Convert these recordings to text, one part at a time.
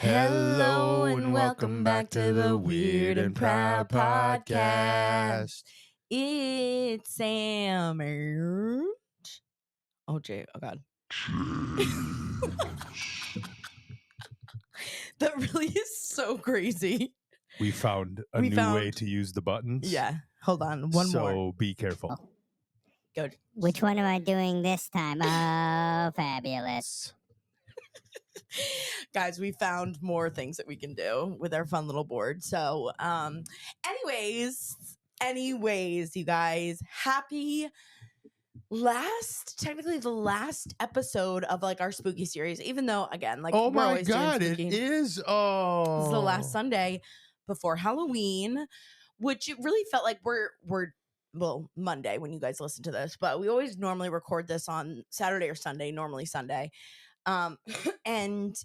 Hello and welcome back to the Weird and Proud Podcast. It's Sam. Oh, Jay. Oh, God. That really is so crazy. We found a new way to use the buttons. Yeah. Hold on. One more. So be careful. Go. Which one am I doing this time? Oh, fabulous. Guys, we found more things that we can do with our fun little board. So, anyways, you guys, happy technically the last episode of like our spooky series, even though again, like, Oh we're my always doing God, it spooky. is. Oh, This is the last Sunday before Halloween, which it really felt like we're Monday when you guys listen to this, but we always normally record this on Saturday or Sunday, normally Sunday. And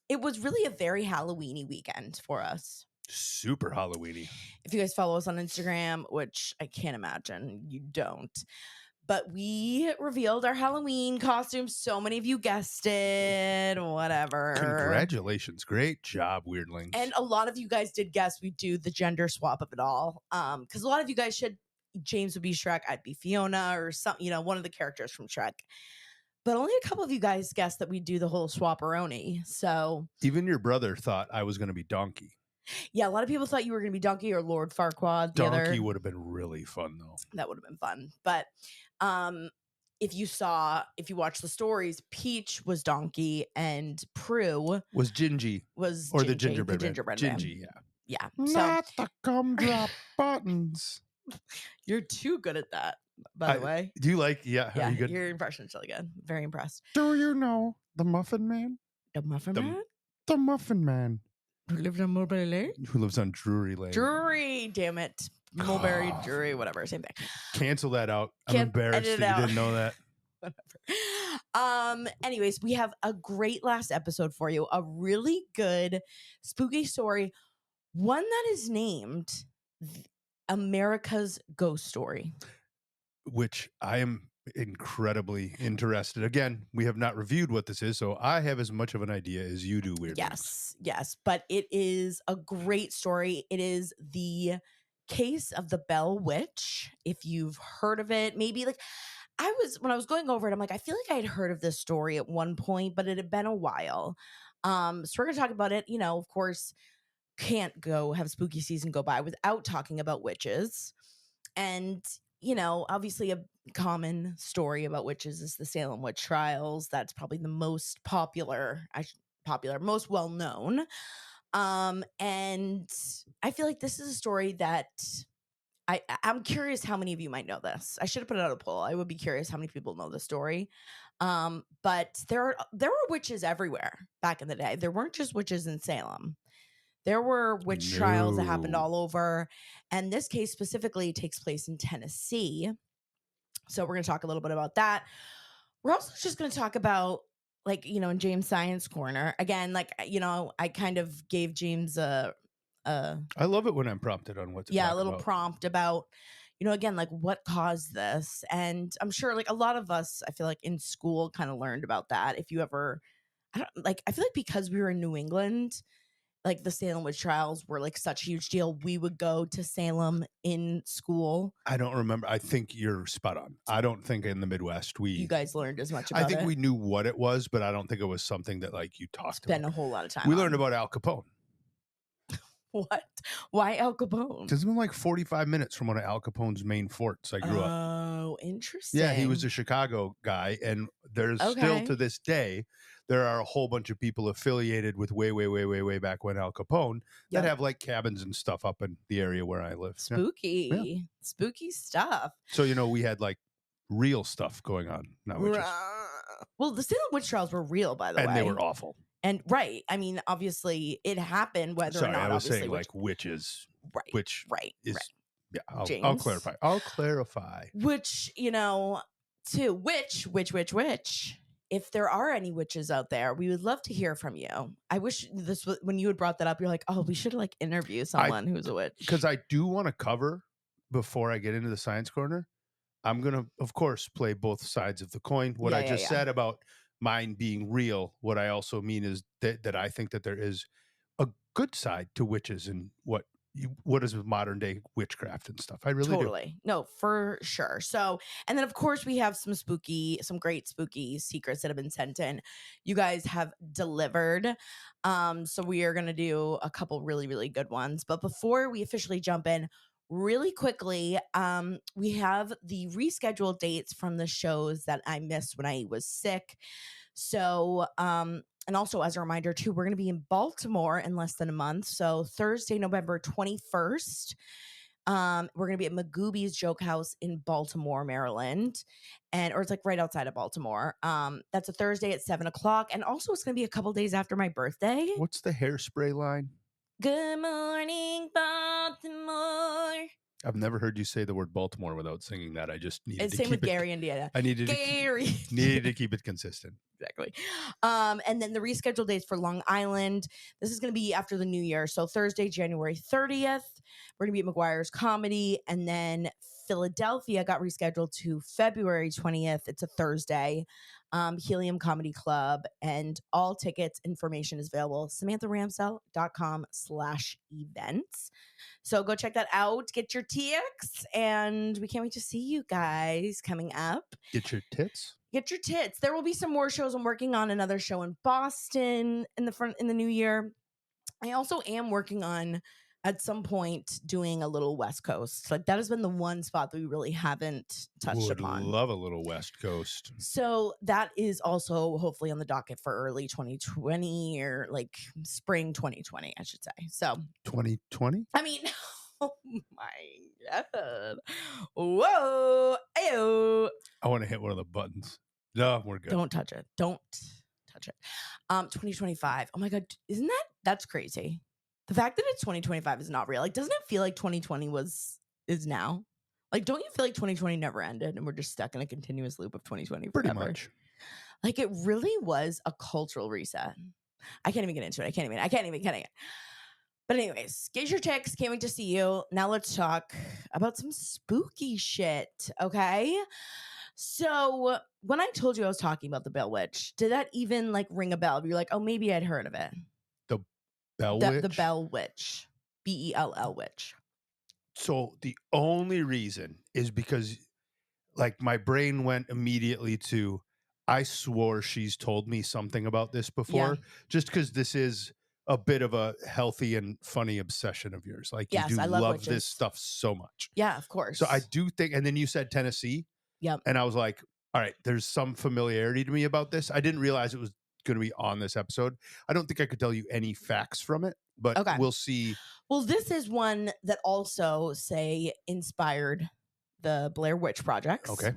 it was really a very Halloween-y weekend for us. Super Halloween-y. If you guys follow us on Instagram, which I can't imagine you don't, but we revealed our Halloween costumes. So many of you guessed it, whatever. Congratulations. Great job, Weirdlings. And a lot of you guys did guess we do the gender swap of it all. Because a lot of you guys James would be Shrek, I'd be Fiona, or one of the characters from Shrek. But only a couple of you guys guessed that we do the whole swap-a-roni. So even your brother thought I was going to be Donkey. Yeah, a lot of people thought you were going to be Donkey or Lord Farquaad. Donkey would have been really fun, though. That would have been fun. But if you watched the stories, Peach was Donkey and Prue was Gingy. The gingerbread man. Gingy, yeah. Yeah. Not the gumdrop buttons. You're too good at that, by the way. Do you like, yeah, Yeah, are you good? your impression's really good. Very impressed. Do you know the Muffin Man? The Muffin Man? The Muffin Man. Who lives on Mulberry Lane? Who lives on Drury Lane. Drury, damn it. Mulberry, Drury, whatever, same thing. Cancel that out. I'm embarrassed that you didn't know that. Whatever. Anyways, we have a great last episode for you. A really good spooky story. One that is named America's Ghost Story. Which I am incredibly interested. Again, we have not reviewed what this is, so I have as much of an idea as you do, Weird. Yes. But it is a great story. It is the case of the Bell Witch. If you've heard of it, maybe like when I was going over it, I'm like, I feel like I had heard of this story at one point, but it had been a while. So we're gonna talk about it. Of course, can't go have spooky season go by without talking about witches. And obviously a common story about witches is the Salem witch trials. That's probably the most most well known. And I feel like this is a story that I'm curious how many of you might know this. I should have put it out a poll. I would be curious how many people know the story. But there were witches everywhere back in the day. There weren't just witches in Salem. There were witch trials that happened all over. And this case specifically takes place in Tennessee. So we're going to talk a little bit about that. We're also just going to talk about, in James' Science Corner. Again, I kind of gave James I love it when I'm prompted on what to talk a little about. Prompt about, again, what caused this. And I'm sure a lot of us, I feel like in school kind of learned about that. If you ever, I feel like because we were in New England, the Salem witch trials were such a huge deal. We would go to Salem in school. I don't remember. I think you're spot on. I don't think in the Midwest you guys learned as much about it. I think we knew what it was, but I don't think it was something that you talked about. Spent a whole lot of time. We learned about Al Capone. What? Why Al Capone? Because it's been 45 minutes from one of Al Capone's main forts I grew up. Oh, interesting. Yeah, he was a Chicago guy, and there's still to this day, there are a whole bunch of people affiliated with way back when Al Capone that have cabins and stuff up in the area where I live. Spooky. Yeah. Spooky stuff. So, we had real stuff going on. Not witches. Well, the Salem witch trials were real, by the way. And they were awful. And right. I mean, obviously it happened whether or not. I was saying witches. Right. Which is. Yeah, I'll clarify. Which, to which. If there are any witches out there, we would love to hear from you. I wish this was when you had brought that up, you're like, oh, we should interview someone who's a witch. Because I do want to cover before I get into the Science Corner. I'm going to, of course, play both sides of the coin. What I just said about mine being real, what I also mean is that I think that there is a good side to witches and what is modern day witchcraft and stuff. I really do. Totally. No, for sure. So, and then of course we have some great spooky secrets that have been sent in. You guys have delivered. So we are going to do a couple really, really good ones. But before we officially jump in, really quickly, we have the rescheduled dates from the shows that I missed when I was sick. So, and also as a reminder too, we're going to be in Baltimore in less than a month. So Thursday, November 21st. We're gonna be at Magooby's Joke House in Baltimore, Maryland, or it's like right outside of Baltimore. That's a Thursday at 7 o'clock, and also it's gonna be a couple days after my birthday. What's the hairspray line? Good morning, Baltimore. I've never heard you say the word Baltimore without singing that. I just needed And to same keep with Gary, Indiana. I needed Gary, needed to keep it consistent. Exactly. And then the rescheduled dates for Long Island. This is going to be after the new year. So Thursday, January 30th, we're going to be at McGuire's Comedy. And then Philadelphia got rescheduled to February 20th. It's a Thursday. Helium Comedy Club. And all tickets information is available. SamanthaRamsell.com/events. So go check that out. Get your TX. And we can't wait to see you guys coming up. Get your tits. Get your tits. There will be some more shows. I'm working on another show in Boston in the new year. I also am working on at some point doing a little West Coast. Like that has been the one spot that we really haven't touched Would upon. love a little West Coast. So that is also hopefully on the docket for early 2020 or like spring 2020, I should say. So 2020? I mean, oh my God. Whoa. Ayo. I want to hit one of the buttons. No, we're good. Don't touch it. Don't touch it. 2025. Oh my God. That's crazy. The fact that it's 2025 is not real. Like, doesn't it feel like 2020 is now? Like, don't you feel like 2020 never ended and we're just stuck in a continuous loop of 2020 forever? Pretty much. Like, it really was a cultural reset. I can't even get into it. I can't even. But anyways, get your ticks. Can't wait to see you. Now let's talk about some spooky shit, okay? So when I told you I was talking about the Bell Witch, did that even like ring a bell? You're like, oh, maybe I'd heard of it. The Bell Witch? The Bell Witch. Bell Witch. So the only reason is because like my brain went immediately to, I swore she's told me something about this before, just because this is a bit of a healthy and funny obsession of yours. Like Yes, you do I love love witches. this stuff so much. Yeah, of course. So I do think, and then you said Tennessee. Yep. And I was like, all right, there's some familiarity to me about this. I didn't realize it was going to be on this episode. I don't think I could tell you any facts from it, but Okay. we'll see. Well, this is one that also inspired the Blair Witch Projects. Okay.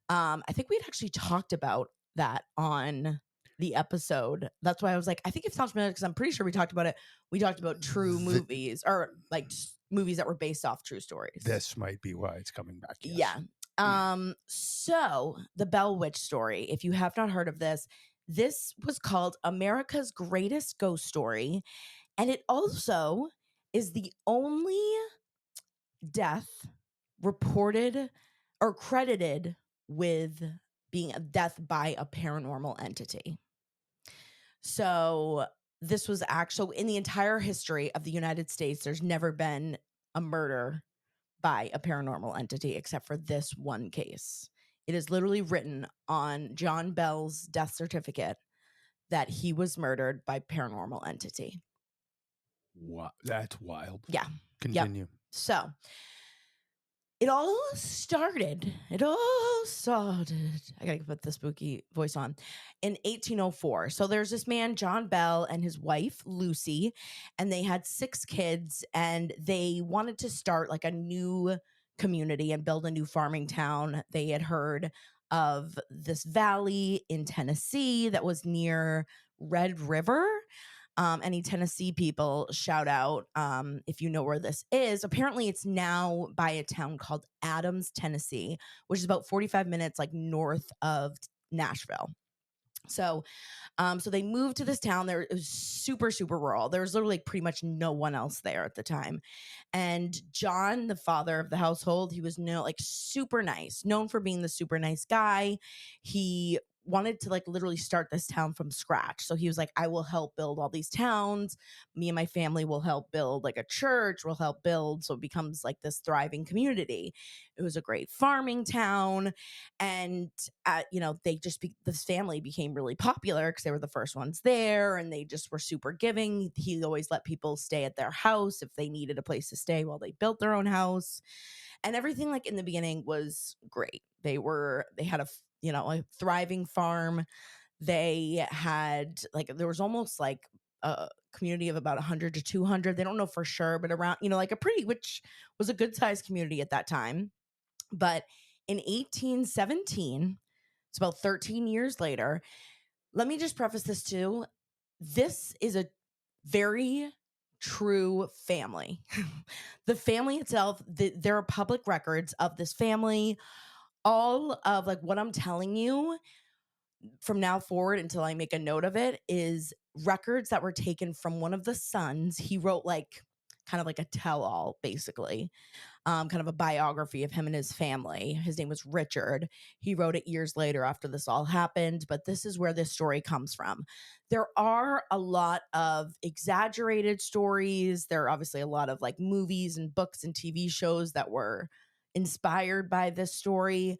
I think we'd actually talked about that on the episode. That's why I was like, I think it sounds familiar because I'm pretty sure we talked about it. We talked about true movies or like movies that were based off true stories. This might be why it's coming back. Yes. Yeah. So the Bell Witch story, if you have not heard of this was called America's Greatest Ghost Story. And it also is the only death reported or credited with being a death by a paranormal entity. So this was actually in the entire history of the United States, there's never been a murder by a paranormal entity except for this one case. It is literally written on John Bell's death certificate that he was murdered by paranormal entity. Wow, that's wild. Yeah. Continue. Yep. So it all started. I gotta put the spooky voice on. In 1804. So there's this man, John Bell, and his wife, Lucy, and they had 6 kids, and they wanted to start like a new community and build a new farming town. They had heard of this valley in Tennessee that was near Red River. Any Tennessee people, shout out if you know where this is. Apparently, it's now by a town called Adams, Tennessee, which is about 45 minutes like north of Nashville. So they moved to this town. It was super, super rural. There was literally pretty much no one else there at the time. And John, the father of the household, he was super nice, known for being the super nice guy. He wanted to like literally start this town from scratch. So he was like, I will help build all these towns. Me and my family will help build like a church, we'll help build. So it becomes like this thriving community. It was a great farming town. And, this family became really popular because they were the first ones there and they just were super giving. He always let people stay at their house if they needed a place to stay while they built their own house. And everything like in the beginning was great. They had a thriving farm. They had like there was almost like a community of about 100 to 200. They don't know for sure, but around, like which was a good sized community at that time. But in 1817, it's about 13 years later. Let me just preface this too. This is a very true family. The family itself, there are public records of this family. All of like what I'm telling you from now forward until I make a note of it is records that were taken from one of the sons. He wrote like kind of like a tell all, basically, kind of a biography of him and his family. His name was Richard. He wrote it years later after this all happened, but this is where this story comes from. There are a lot of exaggerated stories. There are obviously a lot of like movies and books and TV shows that were inspired by this story.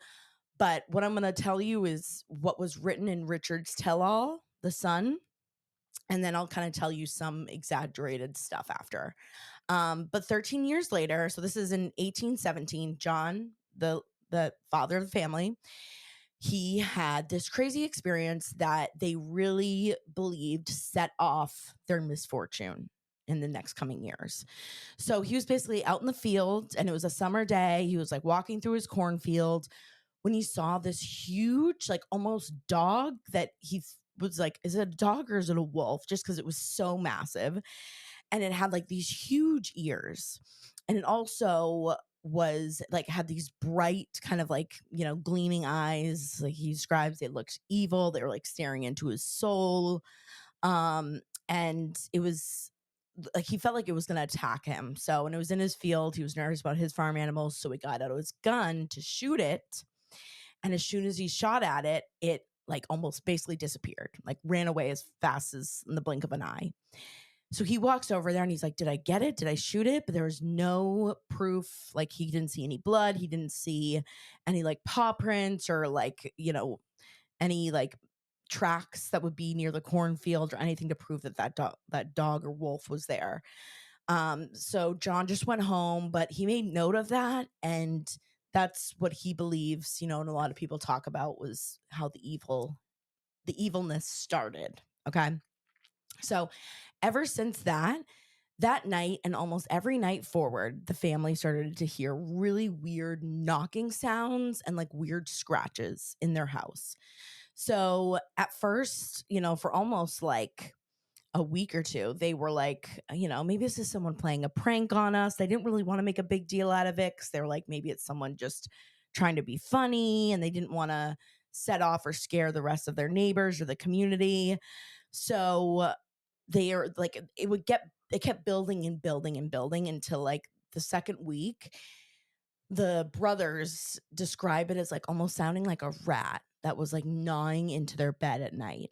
But what I'm going to tell you is what was written in Richard's tell all, the son, and then I'll kind of tell you some exaggerated stuff after. But 13 years later, so this is in 1817, John, the father of the family, he had this crazy experience that they really believed set off their misfortune in the next coming years. So he was basically out in the field and it was a summer day. He was like walking through his cornfield when he saw this huge, like almost dog that was like, is it a dog or is it a wolf? Just because it was so massive. And it had like these huge ears. And it also was like, had these bright, kind of like, gleaming eyes. Like he describes, it looked evil. They were like staring into his soul. And it was like he felt like it was going to attack him. So when it was in his field, he was nervous about his farm animals. So he got out his gun to shoot it. And as soon as he shot at it, it like almost basically disappeared, like ran away as fast as in the blink of an eye. So he walks over there and he's like, did I get it? Did I shoot it? But there was no proof. Like he didn't see any blood. He didn't see any like paw prints or like, any like tracks that would be near the cornfield or anything to prove that dog or wolf was there. So John just went home, but he made note of that. And that's what he believes, and a lot of people talk about was how the evilness started. Okay. So ever since that night and almost every night forward, the family started to hear really weird knocking sounds and like weird scratches in their house. So at first, for almost like a week or two, they were like, maybe this is someone playing a prank on us. They didn't really want to make a big deal out of it because they were like, maybe it's someone just trying to be funny and they didn't want to set off or scare the rest of their neighbors or the community. So they are like, it kept building and building and building until like the second week. The brothers describe it as like almost sounding like a rat that was like gnawing into their bed at night.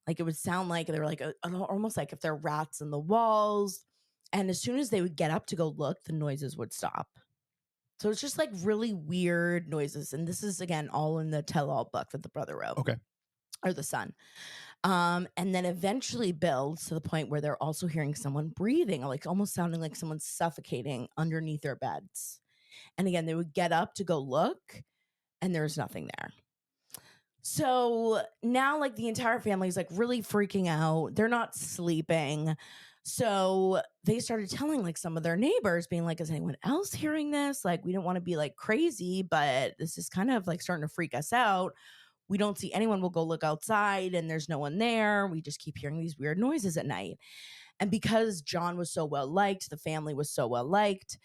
Like it would sound like they were like almost like if there are rats in the walls. And as soon as they would get up to go look, the noises would stop. So it's just like really weird noises. And this is again all in the tell-all book that the brother wrote. Okay. Or the son. And then eventually builds to the point where they're also hearing someone breathing, like almost sounding like someone's suffocating underneath their beds. And again, they would get up to go look, and there's nothing there. So now, like, the entire family is like really freaking out. They're not sleeping. So they started telling like some of their neighbors, being like, is anyone else hearing this? Like, we don't want to be like crazy, but this is kind of like starting to freak us out. We don't see anyone. We'll go look outside and there's no one there. We just keep hearing these weird noises at night. And because John was so well liked, the family was so well liked,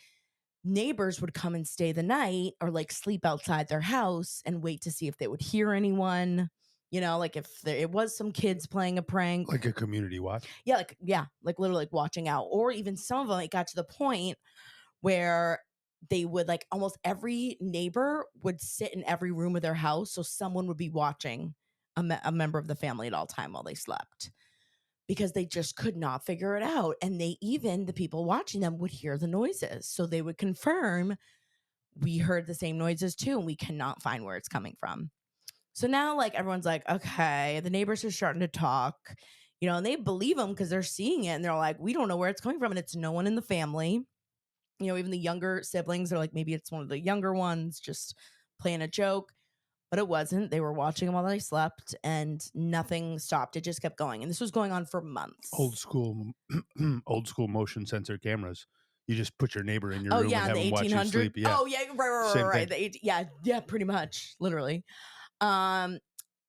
neighbors would come and stay the night or like sleep outside their house and wait to see if they would hear anyone. Like if it was some kids playing a prank. Like a community watch? Yeah, like literally like watching out. Or even some of them, it got to the point where they would like almost every neighbor would sit in every room of their house. So someone would be watching a member of the family at all time while they slept because they just could not figure it out. And the people watching them would hear the noises. So they would confirm, we heard the same noises too, and we cannot find where it's coming from. So now, like, everyone's like, okay, the neighbors are starting to talk, and they believe them because they're seeing it and they're like, we don't know where it's coming from. And it's no one in the family. Even the younger siblings are like, maybe it's one of the younger ones just playing a joke, but it wasn't. They were watching them while they slept and nothing stopped. It just kept going. And this was going on for Old months. school, old school motion sensor cameras. You just put your neighbor in your Oh, room yeah, and in have the them watch you 1800. sleep. Yeah, Oh, yeah, same right. thing. Yeah, pretty much, literally. Um,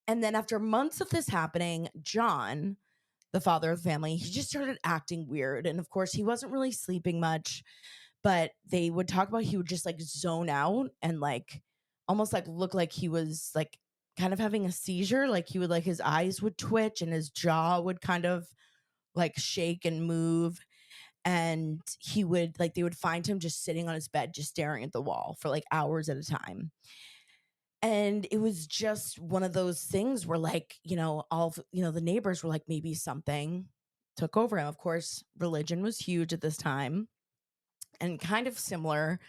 and then after months of this happening, John, the father of the family, he just started acting weird. And of course, he wasn't really sleeping much, but they would talk about he would just like zone out and like almost like look like he was like kind of having a seizure. Like he would like his eyes would twitch and his jaw would kind of like shake and move. And they would find him just sitting on his bed, just staring at the wall for like hours at a time. And it was just one of those things where like, the neighbors were like, maybe something took over him. Of course, religion was huge at this time and kind of similar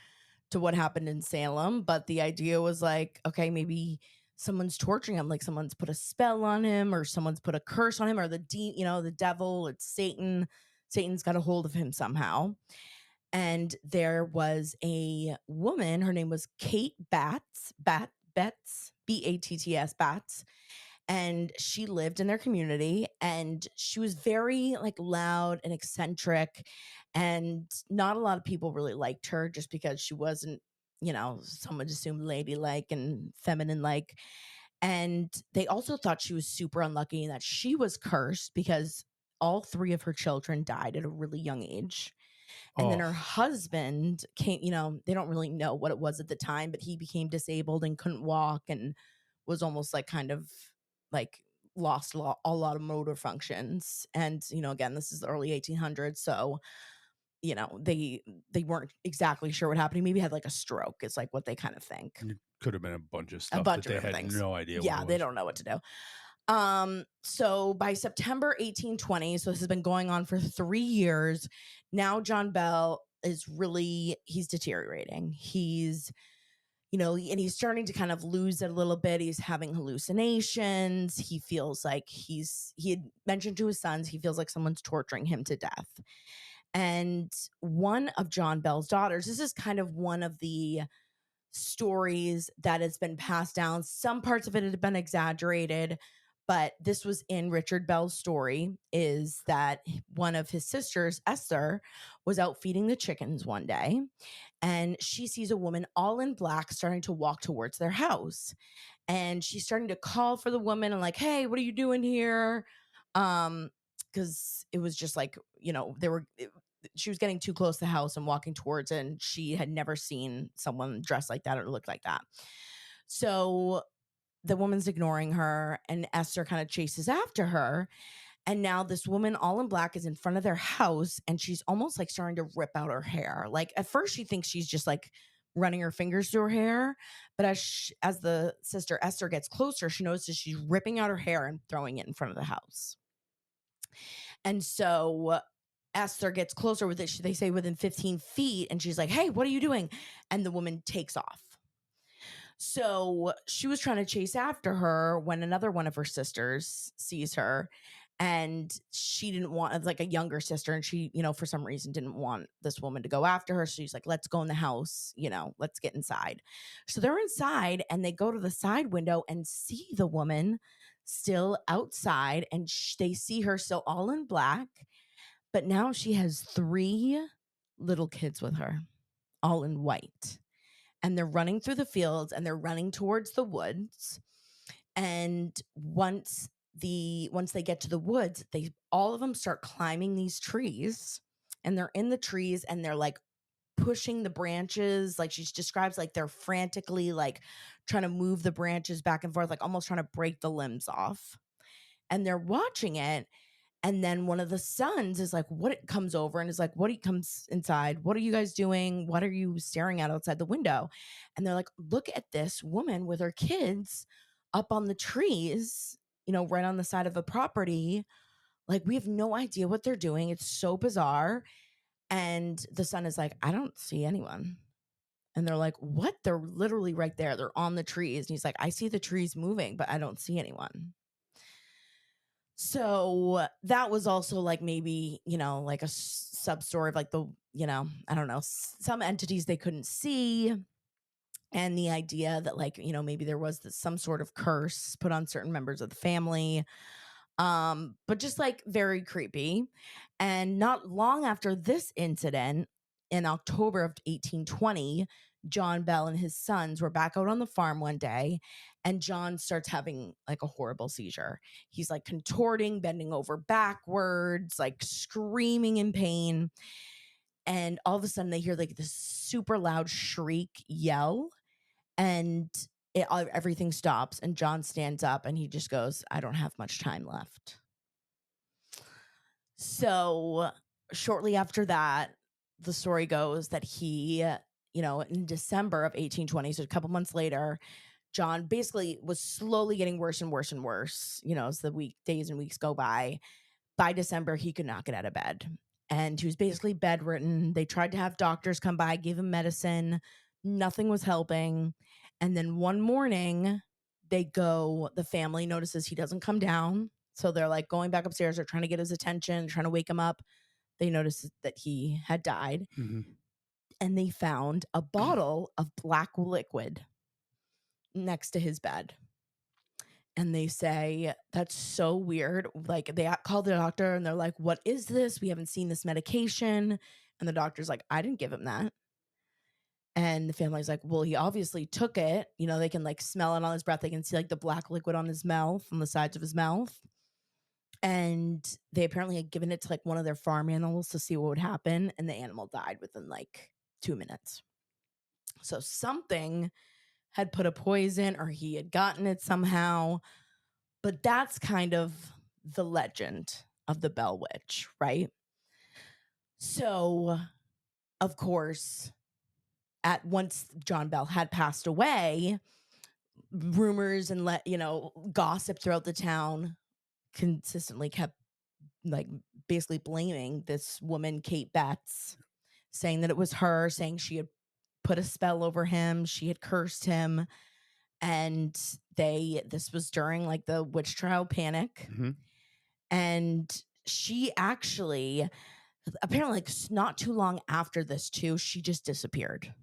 to what happened in Salem. But the idea was like, okay, maybe someone's torturing him, like someone's put a spell on him or someone's put a curse on him or the devil, it's Satan. Satan's got a hold of him somehow. And there was a woman, her name was Kate Betts, Batts, Batts, and she lived in their community and she was very like loud and eccentric and not a lot of people really liked her just because she wasn't, someone assumed ladylike and feminine like. And they also thought she was super unlucky and that she was cursed because all three of her children died at a really young age. And then Oh, her husband came, they don't really know what it was at the time, but he became disabled and couldn't walk and was almost like kind of like lost a lot of motor functions. And, again, this is the early 1800s. So, they weren't exactly sure what happened. He maybe had like a stroke, is like what they kind of think. it could have been a bunch of A stuff that bunch of they different had things. no idea what Yeah, it they was. don't know what to do. So by September 1820, so this has been going on for 3 years. Now John Bell he's deteriorating. He's, and he's starting to kind of lose it a little bit. He's having hallucinations. He feels like he had mentioned to his sons, he feels like someone's torturing him to death. And one of John Bell's daughters, this is kind of one of the stories that has been passed down. Some parts of it have been exaggerated, but this was in Richard Bell's story, is that one of his sisters, Esther, was out feeding the chickens one day and she sees a woman all in black starting to walk towards their house. And she's starting to call for the woman and like, hey, what are you doing here? Because it was just like, she was getting too close to the house and walking towards it, and she had never seen someone dressed like that or look like that. So the woman's ignoring her, and Esther kind of chases after her. And now this woman all in black is in front of their house, and she's almost like starting to rip out her hair. Like at first she thinks she's just like running her fingers through her hair, but as the sister Esther gets closer, she notices she's ripping out her hair and throwing it in front of the house. And so Esther gets closer with it. They say within 15 feet, and she's like, hey, what are you doing? And the woman takes off. So she was trying to chase after her when another one of her sisters sees her, and she didn't want, like a younger sister, and she, for some reason didn't want this woman to go after her. So she's like, let's go in the house, let's get inside. So they're inside and they go to the side window and see the woman still outside, and they see her still all in black, but now she has 3 little kids with her, all in white. And they're running through the fields and they're running towards the woods. And once they get to the woods, they all of them start climbing these trees, and they're in the trees and they're like pushing the branches. Like she describes, like they're frantically like trying to move the branches back and forth, like almost trying to break the limbs off. And they're watching it. And then one of the sons is like, what comes over and is like, what he comes inside? What are you guys doing? What are you staring at outside the window? And they're like, look at this woman with her kids up on the trees right on the side of a property. Like, we have no idea what they're doing. It's so bizarre. And the son is like, I don't see anyone. And they're like, what? They're literally right there. They're on the trees. And he's like, I see the trees moving, but I don't see anyone. So that was also like maybe, like a sub story of like I don't know, some entities they couldn't see. And the idea that like, maybe there was some sort of curse put on certain members of the family. But just like very creepy. And not long after this incident, in October of 1820, John Bell and his sons were back out on the farm one day, and John starts having like a horrible seizure. He's like contorting, bending over backwards, like screaming in pain. And all of a sudden, they hear like this super loud shriek yell, and everything stops. And John stands up and he just goes, I don't have much time left. So shortly after that, the story goes that he, in December of 1820, so a couple months later, John basically was slowly getting worse and worse and worse, as the days and weeks go by. By December, he could not get out of bed. And he was basically bedridden. They tried to have doctors come by, give him medicine. Nothing was helping. And then one morning, the family notices he doesn't come down. So they're like going back upstairs. They're trying to get his attention, trying to wake him up. They noticed that he had died. Mm-hmm. And they found a bottle of black liquid next to his bed. And they say, that's so weird. Like, they called the doctor and they're like, what is this? We haven't seen this medication. And the doctor's like, I didn't give him that. And the family's like, well, he obviously took it. They can like smell it on his breath. They can see like the black liquid on his mouth, on the sides of his mouth. And they apparently had given it to like one of their farm animals to see what would happen. And the animal died within like 2 minutes. So something had put a poison, or he had gotten it somehow. But that's kind of the legend of the Bell Witch, right? So, of course, once John Bell had passed away, rumors and gossip throughout the town consistently kept like basically blaming this woman, Kate Betts, saying that it was her, saying she had put a spell over him, she had cursed him. And this was during like the witch trial panic. Mm-hmm. And she actually, apparently like not too long after this too, she just disappeared.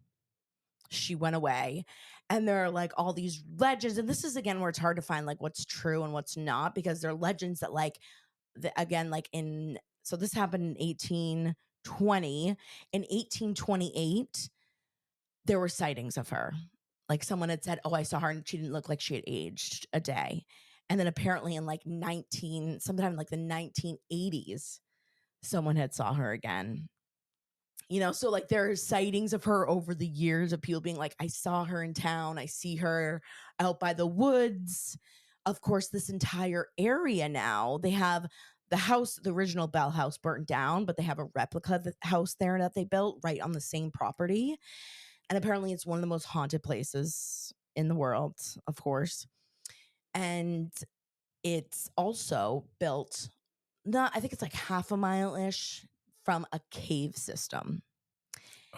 She went away. And there are like all these legends, and this is again where it's hard to find like what's true and what's not, because there are legends that like again, like so this happened in 1820. In 1828, there were sightings of her. Like, someone had said, oh, I saw her and she didn't look like she had aged a day. And then apparently in like sometime like the 1980s, someone had saw her again. So like there are sightings of her over the years of people being like, I saw her in town. I see her out by the woods. Of course, this entire area now, they have the house, the original Bell house burnt down, but they have a replica of the house there that they built right on the same property. And apparently it's one of the most haunted places in the world, of course. And it's also built, I think it's like half a mile-ish from a cave system.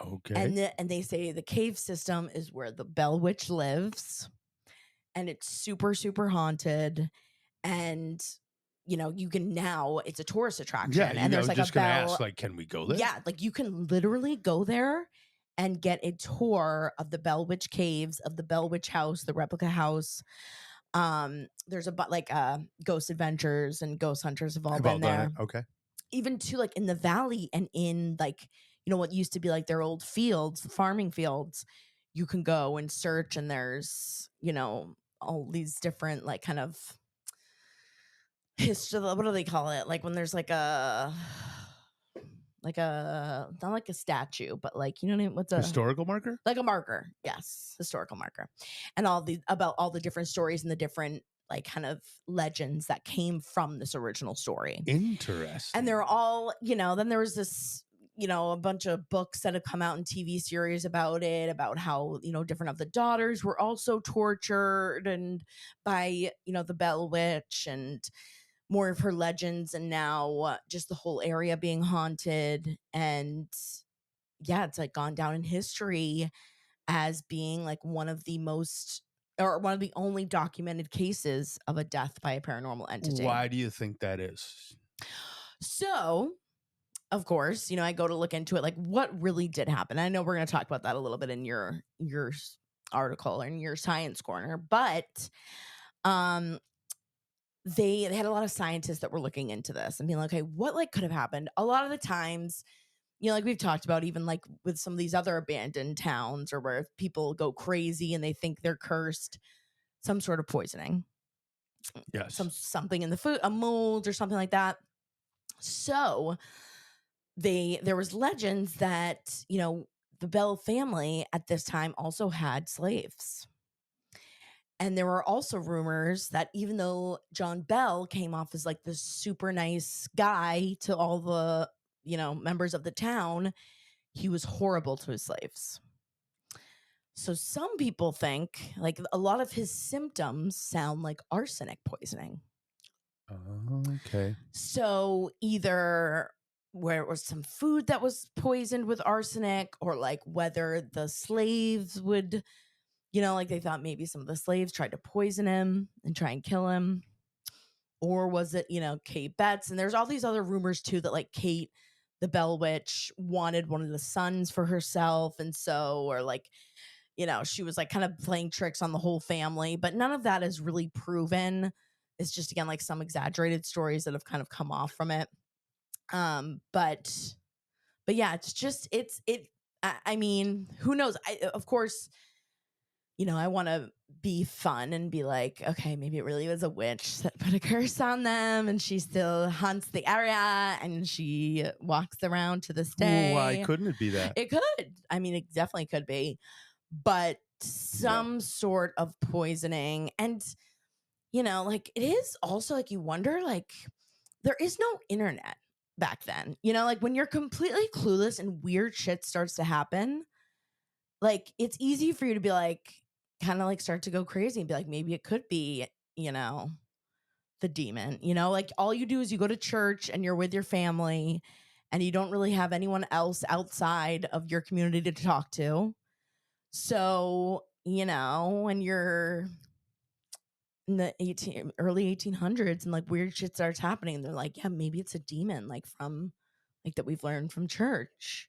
Okay. And they say the cave system is where the Bell Witch lives. And it's super, super haunted. And, you can now, it's a tourist attraction. Yeah, and there's like just a gonna bell. ask, like, can we go there? Yeah, like you can literally go there and get a tour of the Bell Witch caves, of the Bell Witch house, the replica house. There's Ghost Adventures and Ghost Hunters have all been there. Okay. Even to like in the valley and in like, what used to be like their old fields, the farming fields, you can go and search, and there's, all these different like kind of history. What do they call it? Like when there's like a not like a statue, but like, what's a Historical marker? like a marker. Yes, historical marker. And about all the different stories and the different like kind of legends that came from this original story. Interesting. And they're all, then there was this a bunch of books that have come out in TV series about it, about how, different of the daughters were also tortured and by, the Bell Witch, and more of her legends, and now just the whole area being haunted. And yeah, it's like gone down in history as being like one of the most, or one of the only documented cases of a death by a paranormal entity. Why do you think that is? So, of course, I go to look into it, like what really did happen. I know we're going to talk about that a little bit in your article or in your science corner, but um they had a lot of scientists that were looking into this and being like, okay, what like could have happened? A lot of the times, like we've talked about, even like with some of these other abandoned towns, or where people go crazy and they think they're cursed, some sort of poisoning, Yes. something in the food, a mold or something like that. So there was legends that, the Bell family at this time also had slaves. And there were also rumors that even though John Bell came off as like this super nice guy to all the, members of the town, he was horrible to his slaves. So some people think like a lot of his symptoms sound like arsenic poisoning. Okay. So either where it was some food that was poisoned with arsenic, or like whether the slaves would, like they thought maybe some of the slaves tried to poison him and try and kill him. Or was it, Kate Betts? And there's all these other rumors too that like Kate, the Bell Witch, wanted one of the sons for herself. And so, or like, she was like kind of playing tricks on the whole family, but none of that is really proven. It's just, again, like some exaggerated stories that have kind of come off from it. But yeah, it's just, I mean, who knows? Of course, I want to be fun and be like, okay, maybe it really was a witch that put a curse on them and she still haunts the area and she walks around to this Why day. couldn't it be that? It could. I mean, it definitely could be. But some sort of poisoning. And, like it is also like you wonder, like, there is no internet back then. Like when you're completely clueless and weird shit starts to happen, like it's easy for you to be like, kind of like start to go crazy and be like, maybe it could be, the demon, like all you do is you go to church and you're with your family and you don't really have anyone else outside of your community to talk to. So, when you're in the early 1800s and like weird shit starts happening, they're like, yeah, maybe it's a demon, like from like that we've learned from church.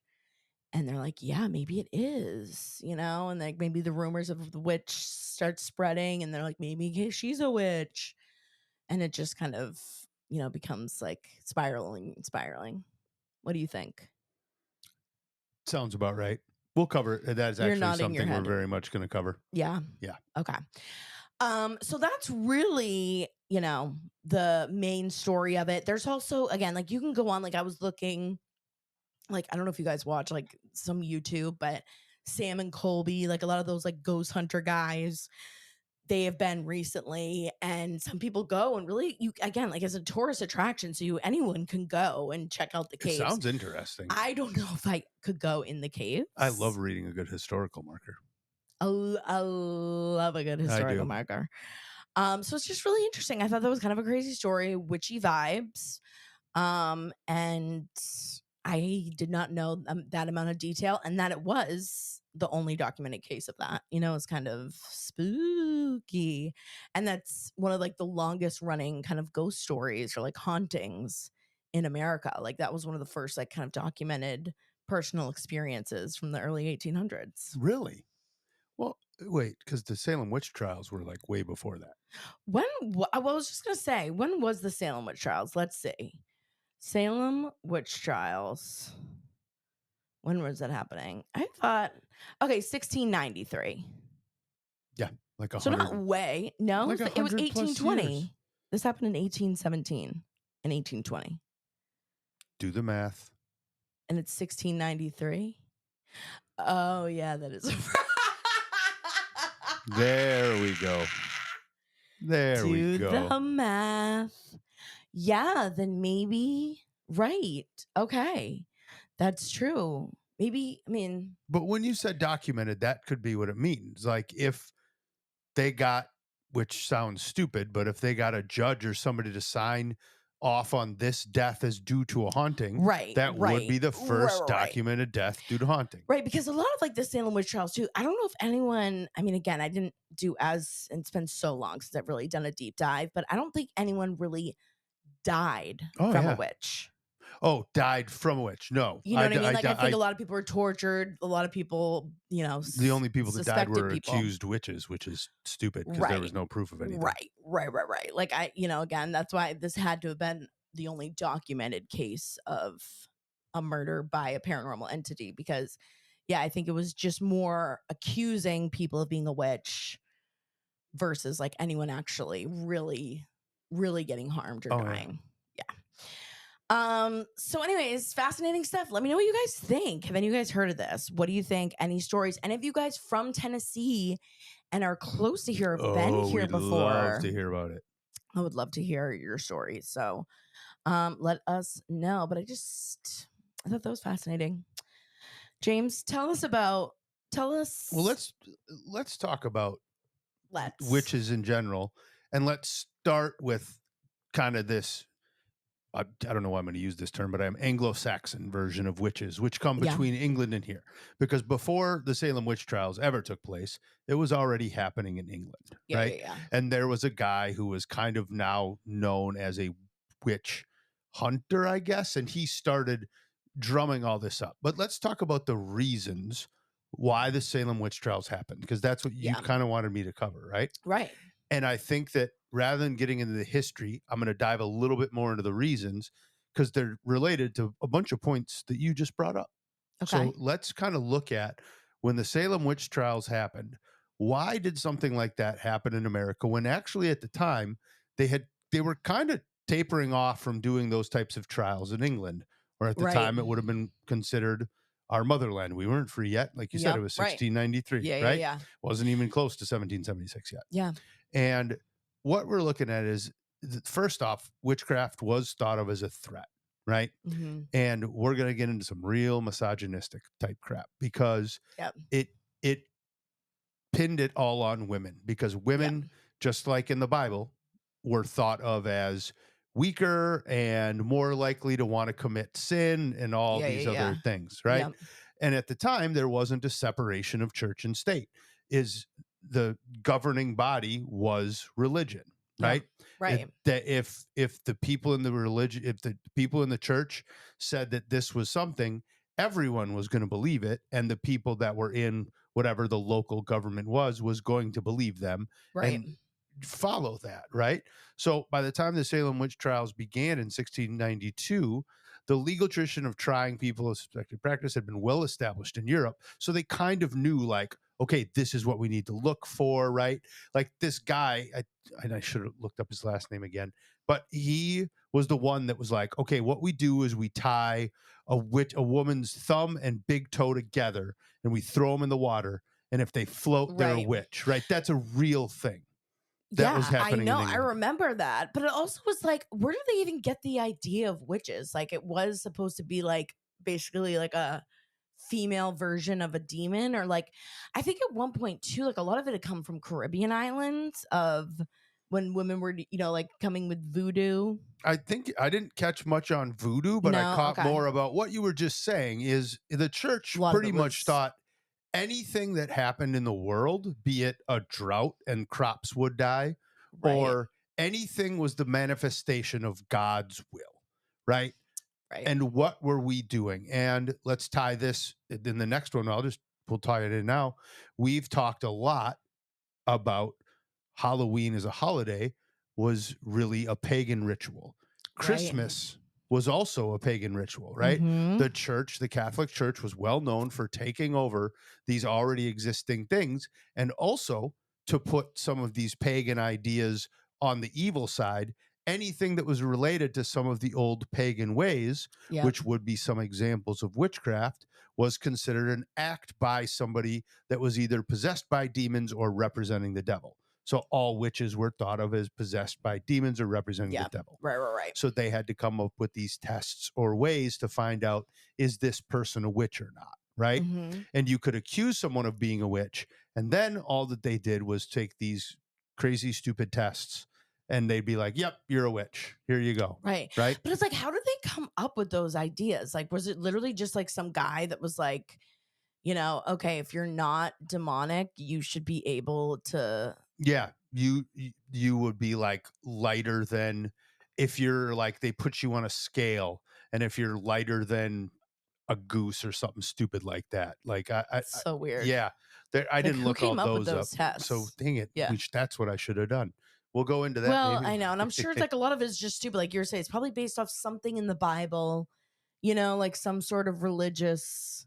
And they're like, yeah, maybe it is, and like maybe the rumors of the witch start spreading and they're like, maybe she's a witch. And it just kind of, becomes like spiraling. What do you think? Sounds about right. We'll cover it. That is You're actually nodding your something we're head. very much going to cover. Yeah. Yeah. Okay. So that's really, the main story of it. There's also, again, like you can go on, like I was looking, like, I don't know if you guys watch like some YouTube, but Sam and Colby, like a lot of those like ghost hunter guys, they have been recently, and some people go and really, you again, like as a tourist attraction, so anyone can go and check out the It caves. sounds interesting. I don't know if I could go in the caves. I love reading a good historical marker. I love a good historical marker. So it's just really interesting. I thought that was kind of a crazy story, witchy vibes. And I did not know that amount of detail, and that it was the only documented case of that. It's kind of spooky. And that's one of like the longest running kind of ghost stories or like hauntings in America. Like that was one of the first like kind of documented personal experiences from the early 1800s. Really? Well, wait, because the Salem witch trials were like way before that. I was just going to say, when was the Salem witch trials? Let's see. Salem witch trials. When was that happening? I thought, okay, 1693. Yeah, like So 100. not way. No, like it was 100 plus 1820. years. This happened in 1817 and 1820. Do the math. And it's 1693. Oh, yeah, that is. There we go. There we go. Do the math. Yeah, then maybe. Right. Okay. That's true. Maybe, I mean, But when you said documented, that could be what it means. Like if they got, which sounds stupid, but if they got a judge or somebody to sign off on this death as due to a haunting, right, that would right, be the right, first right, right. documented death due to haunting. Right, because a lot of like the Salem witch trials too. I don't know if anyone. I mean, again, I didn't do as. It's been so long since I've really done a deep dive, but I don't think anyone really died Oh from a yeah. witch. Oh, died from a witch. No, You know what I mean? Like, I think I a lot of people were tortured. A lot of people, the only people that died suspected were people. accused witches, which is stupid because there Right, was no proof of anything. right. Like, again, that's why this had to have been the only documented case of a murder by a paranormal entity. Because, yeah, I think it was just more accusing people of being a witch versus like anyone actually really, really getting harmed or Oh yeah. dying. Yeah. So anyways, fascinating stuff. Let me know what you guys think. Have any of you guys heard of this? What do you think? Any stories? And if you guys from Tennessee and are close to here, have been Oh, here we'd love before, to hear about it. I would love to hear your stories. So let us know. But I thought that was fascinating. James, tell Well, us let's talk about let's. witches in general, and let's start with kind of this. I don't know why I'm going to use this term, but I'm Anglo-Saxon version of witches, which come Yeah. between England and here. Because before the Salem witch trials ever took place, it was already happening in England, right? Yeah. And there was a guy who was kind of now known as a witch hunter, I guess, and he started drumming all this up. But let's talk about the reasons why the Salem witch trials happened, because that's what you Yeah. kind of wanted me to cover, right? Right. And I think that rather than getting into the history, I'm going to dive a little bit more into the reasons because they're related to a bunch of points that you just brought up. Okay. So let's kind of look at when the Salem witch trials happened. Why did something like that happen in America when actually at the time they were kind of tapering off from doing those types of trials in England, or at the Right. time it would have been considered our motherland. We weren't free yet. Like you said, it Yep. was Right. 1693, Yeah. right? Wasn't even close to 1776 yet. Yeah. And what we're looking at is first off, witchcraft was thought of as a threat, right? Mm-hmm. And we're going to get into some real misogynistic type crap because Yep. it pinned it all on women because Yep. women, just like in the Bible, were thought of as weaker and more likely to want to commit sin and all these other Yeah. things, right? Yep. And at the time, there wasn't a separation of church and state. Is the governing body was religion, Yep. right? Right. That if the people in the religion, if the people in the church said that this was something, everyone was going to believe it, and the people that were in whatever the local government was going to believe them Right. and follow that, right? So by the time the Salem witch trials began in 1692, the legal tradition of trying people of suspected practice had been well established in Europe. So they kind of knew, like, okay, this is what we need to look for, right? Like this guy, and I should have looked up his last name again, but he was the one that was like, okay, what we do is we tie a woman's thumb and big toe together and we throw them in the water. And if they float, they're a Right. witch, right? That's a real thing that was Yeah, I happening in know. I England. remember that. But it also was like, where did they even get the idea of witches? Like, it was supposed to be like basically like a female version of a demon, or like, I think at one point too, like a lot of it had come from Caribbean islands of when women were, like coming with voodoo. I think I didn't catch much on voodoo, but I No, caught okay. more about what you were just saying is the A church lot of pretty it much was thought anything that happened in the world, be it a drought and crops would die, right, or anything was the manifestation of God's will, right? right, And what were we doing? And let's tie this in the next one. We'll tie it in now. We've talked a lot about Halloween as a holiday was really a pagan ritual. right. Christmas was also a pagan ritual, right? Mm-hmm. The church, the Catholic Church, was well known for taking over these already existing things and also to put some of these pagan ideas on the evil side. Anything that was related to some of the old pagan ways, Yep. which would be some examples of witchcraft, was considered an act by somebody that was either possessed by demons or representing the devil. So all witches were thought of as possessed by demons or representing the Yeah. devil. Right. So they had to come up with these tests or ways to find out, is this person a witch or not? Right. Mm-hmm. And you could accuse someone of being a witch. And then all that they did was take these crazy, stupid tests and they'd be like, yep, you're a witch. Here you go. Right. Right. But it's like, how did they come up with those ideas? Like, was it literally just like some guy that was like, okay, if you're not demonic, you should be able to. Yeah. You would be like lighter than, if you're like, they put you on a scale, and if you're lighter than a goose or something stupid like that. Like So weird. yeah, there, I Like, didn't who look all came up with those up. those So tests? dang it, Yeah. that's what I should have done. We'll go into that Well, maybe. I know. And I'm sure like a lot of it's just stupid. Like you're saying, it's probably based off something in the Bible, like some sort of religious,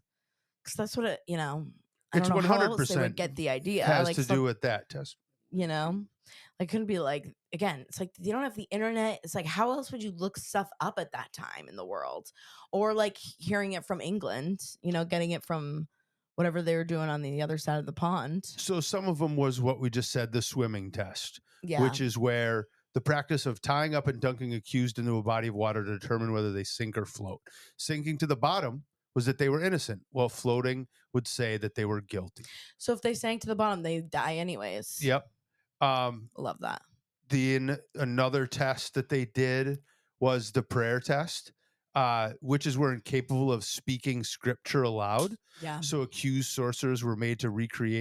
because that's what I don't It's know how else they 100% would get the idea. has Like to do with that test. you know like couldn't be like, again, it's like they don't have the internet. It's like, how else would you look stuff up at that time in the world? Or like hearing it from England, getting it from whatever they were doing on the other side of the pond. So some of them was what we just said, the swimming test, Yeah. which is where the practice of tying up and dunking accused into a body of water to determine whether they sink or float. Sinking to the bottom was that they were innocent, while floating would say that they were guilty. So if they sank to the bottom, they die anyways. Yep. Love that. Another test that they did was the prayer test. Witches were incapable of speaking scripture aloud. Yeah. So accused sorcerers were made to recite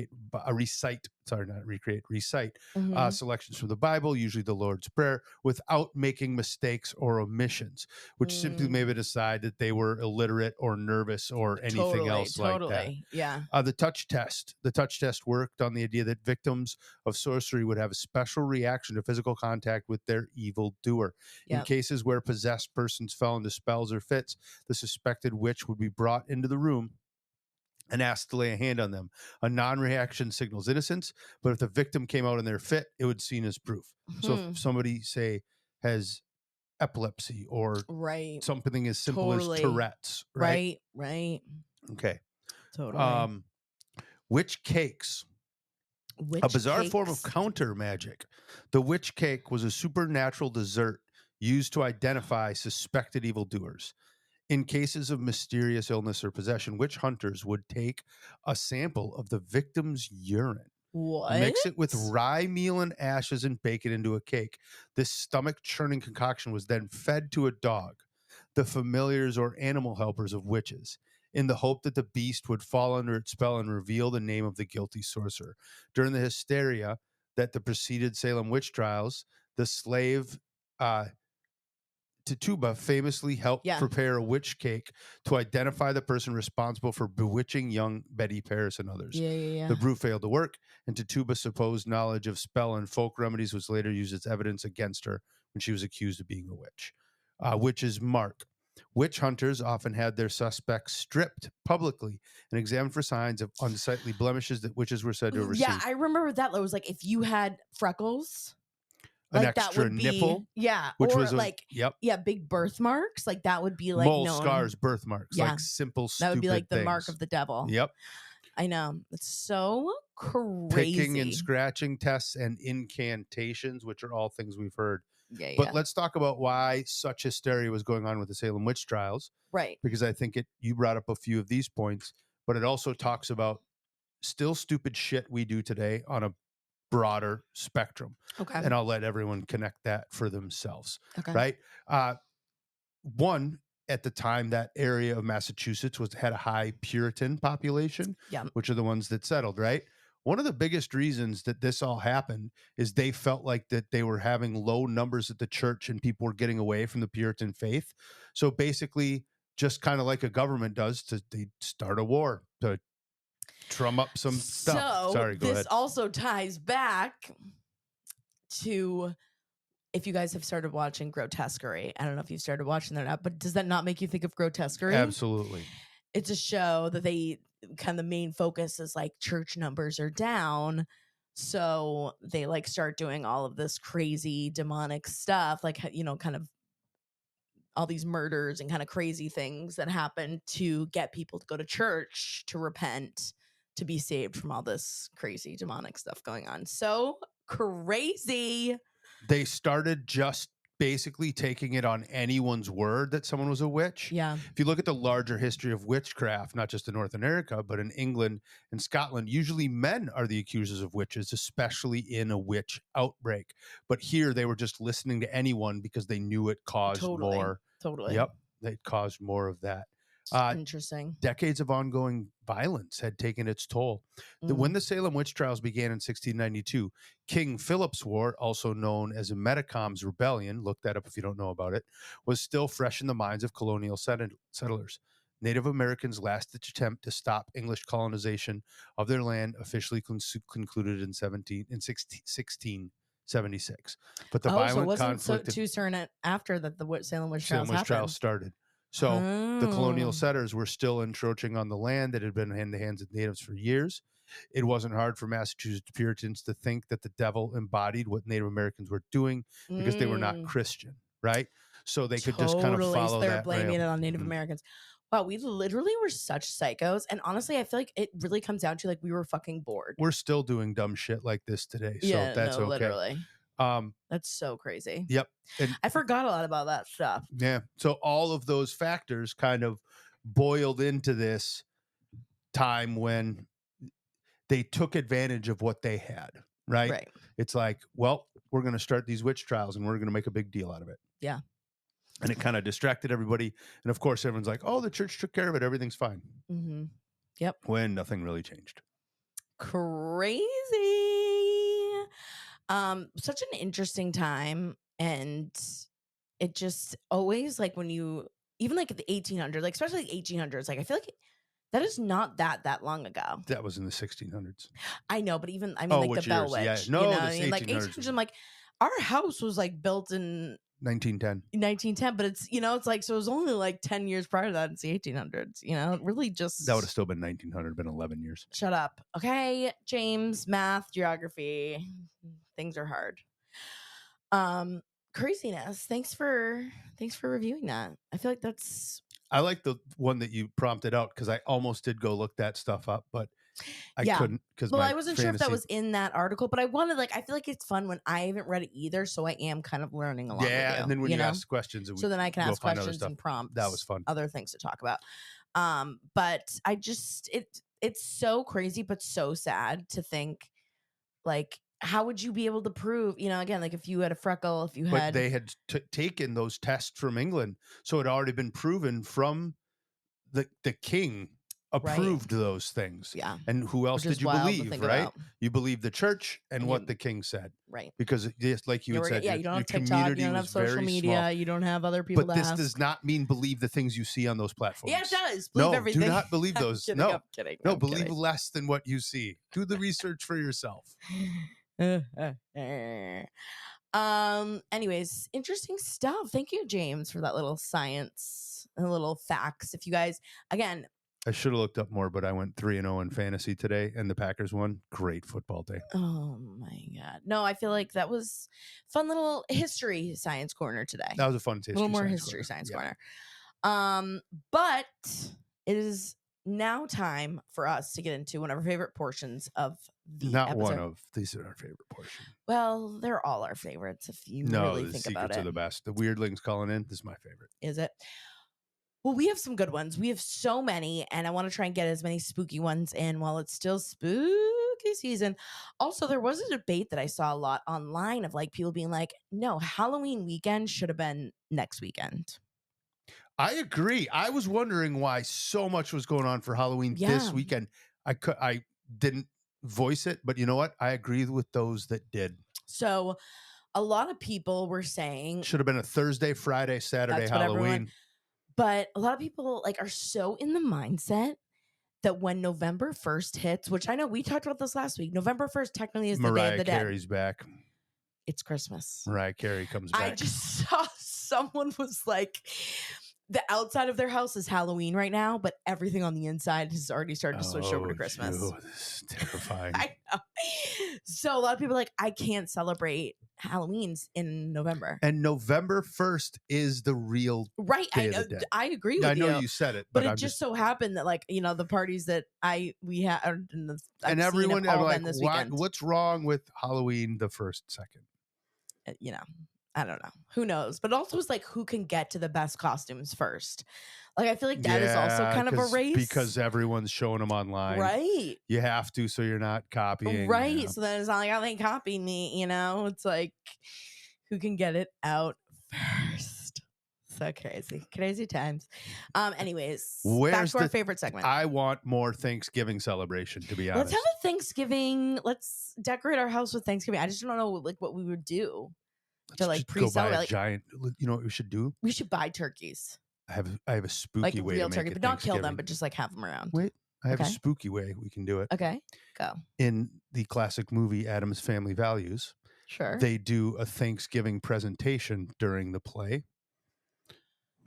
Mhm. selections from the Bible, usually the Lord's Prayer, without making mistakes or omissions, which simply made it aside that they were illiterate or nervous or anything else like that. Yeah. The touch test. The touch test worked on the idea that victims of sorcery would have a special reaction to physical contact with their evil doer. In Yep. cases where possessed persons fell into spells or fits, the suspected witch would be brought into the room and asked to lay a hand on them. A non-reaction signals innocence, but if the victim came out in their fit, it would seen as proof. So if somebody, say, has epilepsy or Right. something as simple as Tourette's, right? Right. Okay. Totally. Witch cakes. A bizarre form of cakes? counter magic. The witch cake was a supernatural dessert used to identify suspected evildoers. In cases of mysterious illness or possession, witch hunters would take a sample of the victim's urine, What? mix it with rye meal and ashes, and bake it into a cake. This stomach churning concoction was then fed to a dog, the familiars or animal helpers of witches, in the hope that the beast would fall under its spell and reveal the name of the guilty sorcerer. During the hysteria that the preceded Salem witch trials, the slave Tituba famously helped prepare a witch cake to identify the person responsible for bewitching young Betty Paris and others. Yeah. The brew failed to work, and Tituba's supposed knowledge of spell and folk remedies was later used as evidence against her when she was accused of being a witch. Witch's mark. Witch hunters often had their suspects stripped publicly and examined for signs of unsightly blemishes that witches were said to have received. Yeah, I remember that. It was like if you had freckles, An like that extra would be nipple, or was like big birthmarks, like that would be like mole known. scars, birthmarks, Yeah. like simple, That would be like the stupid mark things. of the devil. Yep. I know. It's so crazy. Picking and scratching tests and incantations, which are all things we've heard. Yeah. But let's talk about why such hysteria was going on with the Salem witch trials, Right. because I think you brought up a few of these points, but it also talks about still stupid shit we do today on a broader spectrum. Okay. And I'll let everyone connect that for themselves. Okay. Right. One, at the time, that area of Massachusetts had a high Puritan population, which are the ones that settled, right? One of the biggest reasons that this all happened is they felt like that they were having low numbers at the church and people were getting away from the Puritan faith. So basically, just kind of like a government does, they start a war to drum up some stuff. Sorry, go ahead. This also ties back to, if you guys have started watching Grotesquerie. I don't know if you've started watching that or not, but does that not make you think of Grotesquerie? Absolutely. It's a show that they kind of, the main focus is like church numbers are down. So they like start doing all of this crazy demonic stuff, like, kind of all these murders and kind of crazy things that happen to get people to go to church, to repent, to be saved from all this crazy demonic stuff going on. So Crazy. They started just basically taking it on anyone's word that someone was a witch. Yeah. If you look at the larger history of witchcraft, not just in North America, but in England and Scotland, usually men are the accusers of witches, especially in a witch outbreak. But here they were just listening to anyone because they knew it caused Totally. more. Totally. Yep, it caused more of that. Uh, Interesting. Decades of ongoing violence had taken its toll. When the Salem witch trials began in 1692, King Philip's War, also known as a Metacom's Rebellion, look that up if you don't know about it, was still fresh in the minds of colonial settlers. Native Americans' last-ditch attempt to stop English colonization of their land officially concluded in 1676. But the Oh, so it violent wasn't so conflict too certain after that the Salem witch Salem trials witch trials happened. started. So the colonial Oh. settlers were still encroaching on the land that had been in the hands of natives for years. It wasn't hard for Massachusetts Puritans to think that the devil embodied what Native Americans were doing because they were not Christian, right? So they could just kind of Totally. So follow they were that blaming rail. it on Native Americans. Wow, we literally were such psychos. And honestly, I feel like it really comes down to like we were fucking bored. We're still doing dumb shit like this today, so Yeah, that's no, okay. literally. That's so crazy. Yep. And I forgot a lot about that stuff. yeah, so all of those factors kind of boiled into this time when they took advantage of what they had, right? Right. It's like, well, we're going to start these witch trials and we're going to make a big deal out of it. Yeah. And it kind of distracted everybody. And of course, everyone's like, oh, the church took care of it. Everything's fine. Mm-hmm. Yep. When nothing really changed. Crazy. Such an interesting time. And it just always like when you, even like the 1800s, like especially the 1800s, like I feel like that is not that long ago. That was in the 1600s. I know, but even, I mean, like the which Bell years? Witch. Yeah. You No, know, the I mean, like 1800s, I'm like, our house was like built in 1910. but it's, you know, it's like, so it was only like 10 years prior to that. It's the 1800s, you know, it really just. That would have still been 1900, been 11 years. Shut up. Okay, James, math, geography, things are hard. Craziness. Thanks for reviewing that. I feel like that's. I like the one that you prompted out because I almost did go look that stuff up, but I Yeah. couldn't because Well, I wasn't sure if that was in that article, but I wanted, like, I feel like it's fun when I haven't read it either, so I am kind of learning along with you. and then when you know? ask questions, So then I can go ask find other questions stuff. and prompts. That was fun. Other things to talk about. But I just it's so crazy, but so sad to think, like, how would you be able to prove, you know, again, like if you had a freckle, if you But had. they had taken those tests from England, so it had already been proven from the king approved those things. Yeah. And who else Which is did you wild to believe, think right? about. You believe the church and And what you- the king said. Right. Because just like you had said, you don't your have TikTok, community you don't have was social very media, small. you don't have other people But to this ask. does not mean believe the things you see on those platforms. Yeah, it does. Believe no, everything. do not believe those. Kidding, no, I'm kidding. no, I'm believe kidding. less than what you see. Do the research for yourself. Anyways, interesting stuff. Thank you, James, for that little science and little facts. If you guys, again, I should have looked up more, but I went 3-0 in fantasy today, and the Packers won. Great football day. oh my god, no, I feel like that was fun little history science corner today. That was a fun a little more history science corner. But it is now time for us to get into one of our favorite portions of the Not episode. one of these are our favorite portion. Well, they're all our favorites if you No, really the think about secrets it. are the best. The weirdlings calling in. This is my favorite. Is it? Well, we have some good ones. We have so many, and I want to try and get as many spooky ones in while it's still spooky season. Also, there was a debate that I saw a lot online of like people being like, no, Halloween weekend should have been next weekend. I agree. I was wondering why so much was going on for Halloween this Yeah. weekend. I didn't voice it, but you know what? I agree with those that did. So a lot of people were saying Should have been a Thursday, Friday, Saturday, That's what everyone- Halloween. But a lot of people like are so in the mindset that when November 1st hits, which I know we talked about this last week, November 1st technically is the Day of Mariah the Dead. Carey's back. It's Christmas. Mariah Carey comes back. I just saw someone was like, the outside of their house is Halloween right now, but everything on the inside has already started to switch over to Christmas. This is terrifying. I know. So a lot of people are like, I can't celebrate Halloween's in November. And November 1st is the real Right. Day of the Dead. I agree Yeah, with I know you. you said it, But but it I'm just just so happened that, like, you know, the parties that we had, and I've seen have everyone, I'm all like, been this what? weekend. What's wrong with Halloween the 1st, 2nd? You know, I don't know. Who knows? But also, it's like, who can get to the best costumes first? Like, I feel like that is also Yeah, kind of a race, because everyone's showing them online. right? You have to, so you're not copying. Right. Yeah. So then it's not like, oh, they copied me, you know? It's like, who can get it out first? So crazy times. Anyways, back Where's to our the favorite segment. I want more Thanksgiving celebration, to be honest. Let's have a Thanksgiving. Let's decorate our house with Thanksgiving. I just don't know like what we would do to Let's like just go buy pre-celebrate. a Like, giant. You know what we should do? we should buy turkeys, I have a like spooky way to real make turkey, it but not kill them, Thanksgiving. but just like have them around. Wait, I have a Okay. spooky way we can do it. Okay, go. In the classic movie Addams Family Values, Sure. they do a Thanksgiving presentation during the play.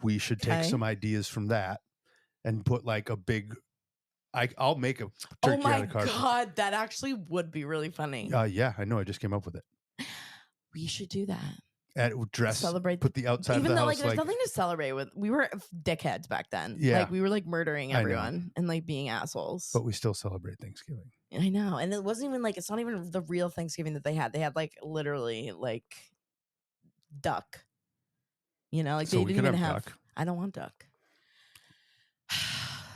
We should take Okay. some ideas from that and put like a big. I'll make a Oh turkey my out of cardboard. god, that actually would be really funny. Yeah, I know. I just came up with it. We should do that. Dress, Celebrate put the outside of even the though house like there's nothing to celebrate with. We were dickheads back then. Yeah. Like we were like murdering I know. everyone and like being assholes. but we still celebrate Thanksgiving. I know. And it wasn't even like, it's not even the real Thanksgiving that they had. They had like literally like duck. You know, like So they we didn't can even have have duck. I don't want duck.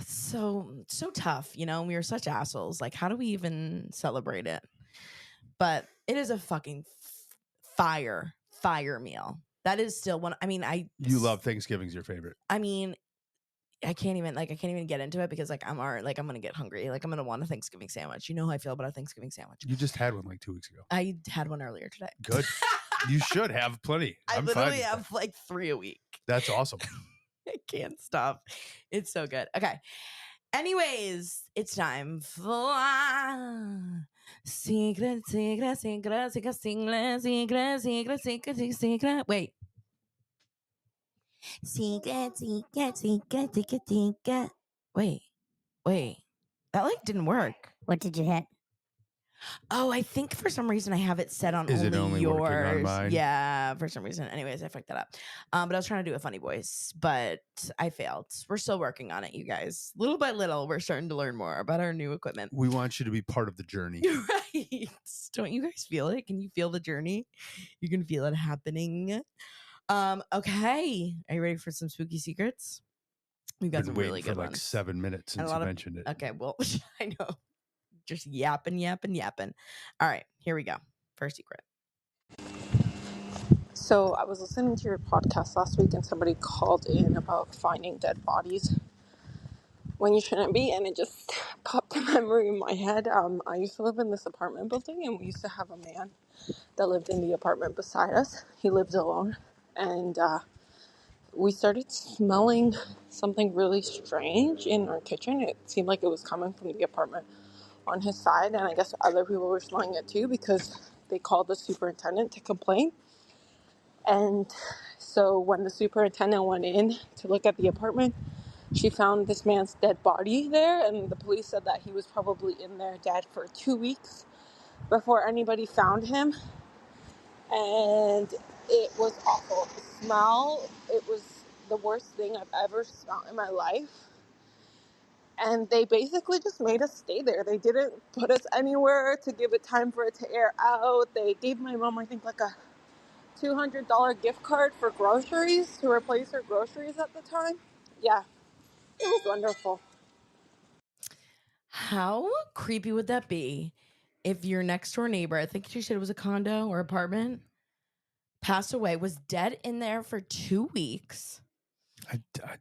So tough, you know, we were such assholes. Like, how do we even celebrate it? But it is a fucking fire meal. That is still one. I mean, You love Thanksgiving's your favorite. I mean, I can't even get into it because like I'm gonna get hungry. Like I'm gonna want a Thanksgiving sandwich. You know how I feel about a Thanksgiving sandwich. You just had one like 2 weeks ago. I had one earlier today. Good. You should have plenty. I I'm literally fine with have that. like 3 a week. That's awesome. I can't stop. It's so good. Okay. Anyways, it's time for secret. Wait. Secret. Wait. That like didn't work. What did you hit? Oh, I think for some reason I have it set on Is only it only yours. working on mine? Yeah, for some reason. Anyways, I fucked that up. But I was trying to do a funny voice, but I failed. We're still working on it, you guys. Little by little, we're starting to learn more about our new equipment. We want you to be part of the journey. Right. Don't you guys feel it? Can you feel the journey? You can feel it happening. Okay. Are you ready for some spooky secrets? We've got Been some waiting really for good like ones. 7 minutes And a since you lot of- mentioned it. Okay, well, I know. Just yapping. All right, here we go. First secret. So I was listening to your podcast last week and somebody called in about finding dead bodies when you shouldn't be, and it just popped a memory in my head. I used to live in this apartment building, and we used to have a man that lived in the apartment beside us. He lived alone, and we started smelling something really strange in our kitchen. It seemed like it was coming from the apartment on his side, and I guess other people were smelling it too because they called the superintendent to complain. And so when the superintendent went in to look at the apartment, she found this man's dead body there, and the police said that he was probably in there dead for 2 weeks before anybody found him. And it was awful. The smell, it was the worst thing I've ever smelled in my life. And they basically just made us stay there. They didn't put us anywhere to give it time for it to air out. They gave my mom, I think, like a $200 gift card for groceries to replace her groceries at the time. Yeah, it was wonderful. How creepy would that be if your next door neighbor, I think she said it was a condo or apartment, passed away, was dead in there for 2 weeks,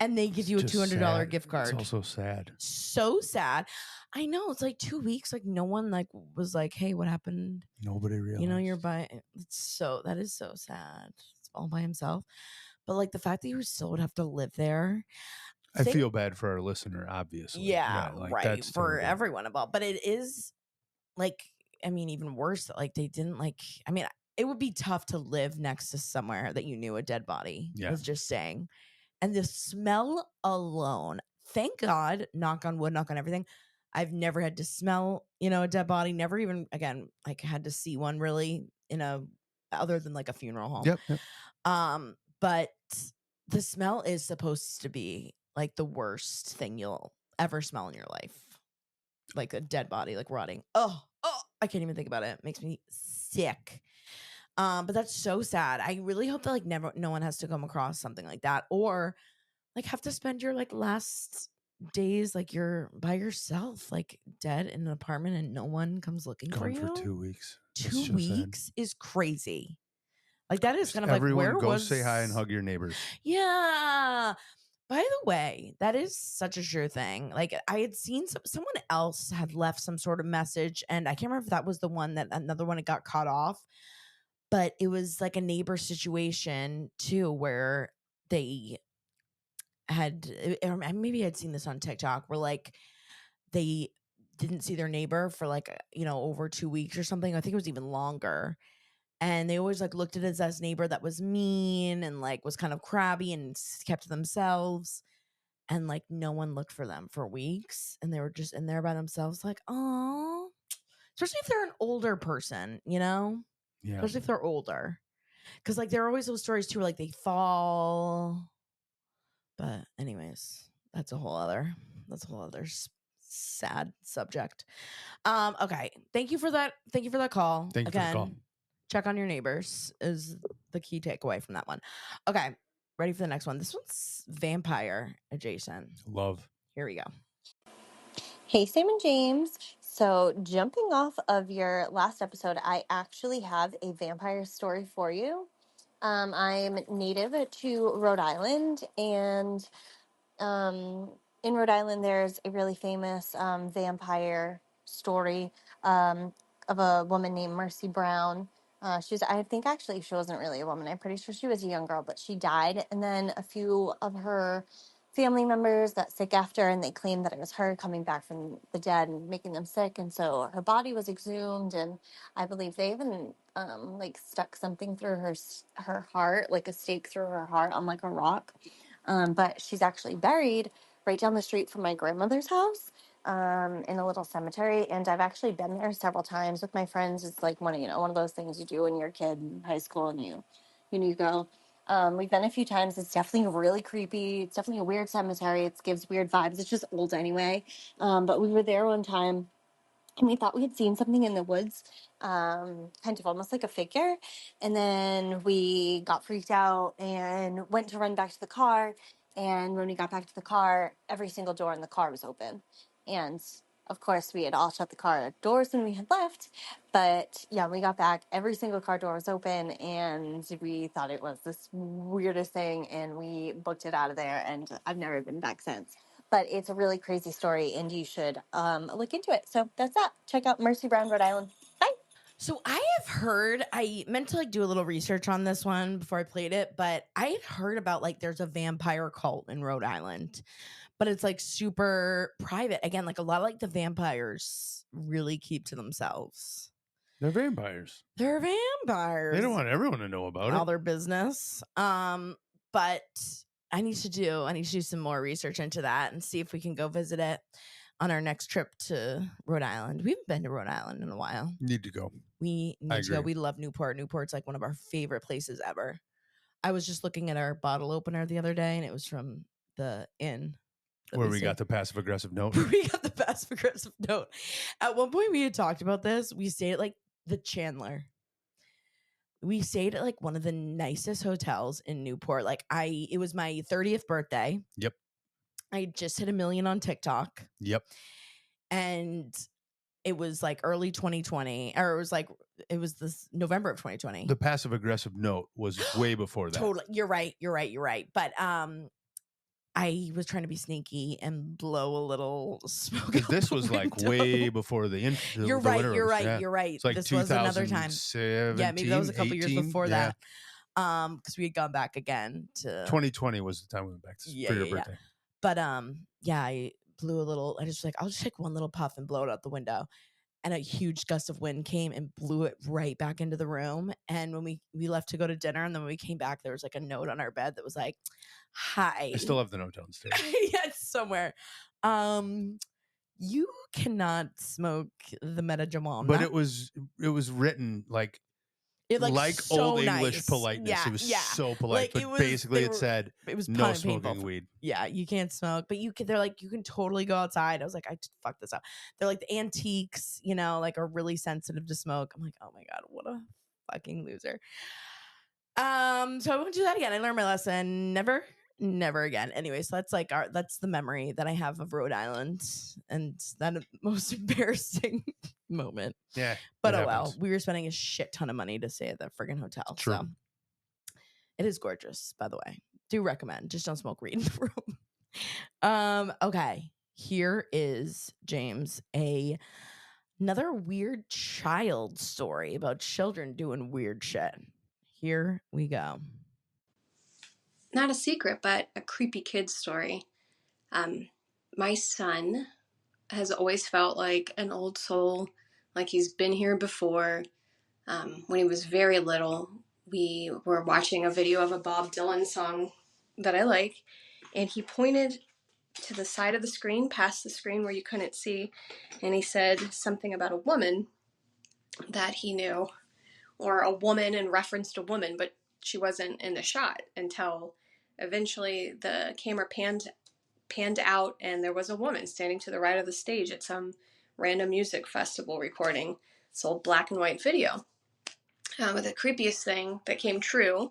and they give you a $200 gift card? It's also sad. So sad. I know, it's like 2 weeks. Like no one like was like, hey, what happened? Nobody realized. You know, you're by. That is so sad. It's all by himself. But like the fact that you still would have to live there. I feel bad for our listener, obviously. Yeah, like, right. That's For terrible. everyone involved. But it is like, I mean, even worse that like they didn't like, I mean, it would be tough to live next to somewhere that you knew a dead body. Yeah. Was just saying. And the smell alone, thank God, knock on wood, knock on everything, I've never had to smell, a dead body. Never even, again, like had to see one really in a other than like a funeral home. Yep. But the smell is supposed to be like the worst thing you'll ever smell in your life. Like a dead body, like rotting. Oh, I can't even think about it. It makes me sick. But that's so sad. I really hope that like no one has to come across something like that, or like have to spend your like last days like you're by yourself, like dead in an apartment and no one comes looking for Gone for you. 2 weeks. It's 2 so sad. weeks is crazy. Like that is Just kind of like everyone where go was say hi and hug your neighbors. Yeah. By the way, that is such a sure thing. Like I had seen someone else had left some sort of message, and I can't remember if that was the one that another one that got cut off, but it was like a neighbor situation too, where they had, or maybe I'd seen this on TikTok, where like they didn't see their neighbor for like over 2 weeks or something. I think it was even longer. And they always like looked at it as neighbor that was mean and like was kind of crabby and kept to themselves. And like no one looked for them for weeks, and they were just in there by themselves, like, oh, especially if they're an older person, Yeah. especially if they're older, because like there are always those stories too, where like they fall. But anyways, that's a whole other sad subject. Okay, thank you for that call. Thank you for the call. Check on your neighbors is the key takeaway from that one. Okay, ready for the next one. This one's vampire adjacent. Love. Here we go. Hey, Sam and James. So, jumping off of your last episode, I actually have a vampire story for you. I'm native to Rhode Island, and um, in Rhode Island, there's a really famous vampire story of a woman named Mercy Brown. I think actually she wasn't really a woman. I'm pretty sure she was a young girl, but she died. And then a few of her family members got sick after, and they claimed that it was her coming back from the dead and making them sick. And so her body was exhumed, and I believe they even like stuck something through her heart, like a stake through her heart on like a rock. But she's actually buried right down the street from my grandmother's house in a little cemetery. And I've actually been there several times with my friends. It's like one of those things you do when you're a kid in high school and you go. We've been a few times. It's definitely really creepy. It's definitely a weird cemetery. It gives weird vibes. It's just old anyway. But we were there one time and we thought we had seen something in the woods, kind of almost like a figure. And then we got freaked out and went to run back to the car. And when we got back to the car, every single door in the car was open. And of course, we had all shut the car doors when we had left. But yeah, we got back, every single car door was open, and we thought it was this weirdest thing. And we booked it out of there. And I've never been back since. But it's a really crazy story, and you should look into it. So that's that. Check out Mercy Brown, Rhode Island. Bye. So I have heard, I meant to like do a little research on this one before I played it, but I had heard about like there's a vampire cult in Rhode Island, but it's like super private. Again, like a lot of like the vampires really keep to themselves. They're vampires. They're vampires. They don't want everyone to know about all it. their business. But I need to do some more research into that and see if we can go visit it on our next trip to Rhode Island. We haven't been to Rhode Island in a while. Need to go. We need to go. We love Newport. Newport's like one of our favorite places ever. I was just looking at our bottle opener the other day, and it was from the inn where we got the passive aggressive note. We got the passive aggressive note. At one point, we had talked about this. We stayed at like the Chandler. We stayed at like one of the nicest hotels in Newport. Like it was my 30th birthday. Yep. I just hit 1 million on TikTok. Yep. And it was like early 2020, or it was this November of 2020. The passive aggressive note was way before that. Totally. You're right. But I was trying to be sneaky and blow a little smoke. This was like way before the You're right. You're right. It's like this was another time. Yeah, maybe that was a couple 18? years before that. Because we had gone back again to 2020 was the time we went back for your birthday. Yeah. But I blew a little. I just was like, I'll just take one little puff and blow it out the window. And a huge gust of wind came and blew it right back into the room. And when we left to go to dinner, and then when we came back, there was like a note on our bed that was like, "Hi." I still have the note downstairs. Yeah, it's somewhere. You cannot smoke the Metajuana. But it was written like It like so old English nice. politeness. Yeah, It was yeah. so polite, Like but it basically it said was no kind of painful. smoking weed. Yeah, you can't smoke, but they're like, you can totally go outside. I was like, I fucked this up. They're like the antiques, like are really sensitive to smoke. I'm like, oh my God, what a fucking loser. So I won't do that again. I learned my lesson. Never again. Anyway, so that's the memory that I have of Rhode Island and that most embarrassing moment. Yeah, But it oh well, happens. we were spending a shit ton of money to stay at the friggin' hotel. True. So it is gorgeous, by the way. Do recommend. Just don't smoke weed in the room. Okay. Here is James, another weird child story about children doing weird shit. Here we go. Not a secret, but a creepy kid story. My son has always felt like an old soul, like he's been here before. When he was very little, we were watching a video of a Bob Dylan song that I like, and he pointed to the side of the screen, past the screen where you couldn't see, and he said something about a woman that he knew, or a woman and referenced a woman, but she wasn't in the shot until eventually the camera panned out and there was a woman standing to the right of the stage at some random music festival recording this old black and white video. But the creepiest thing that came true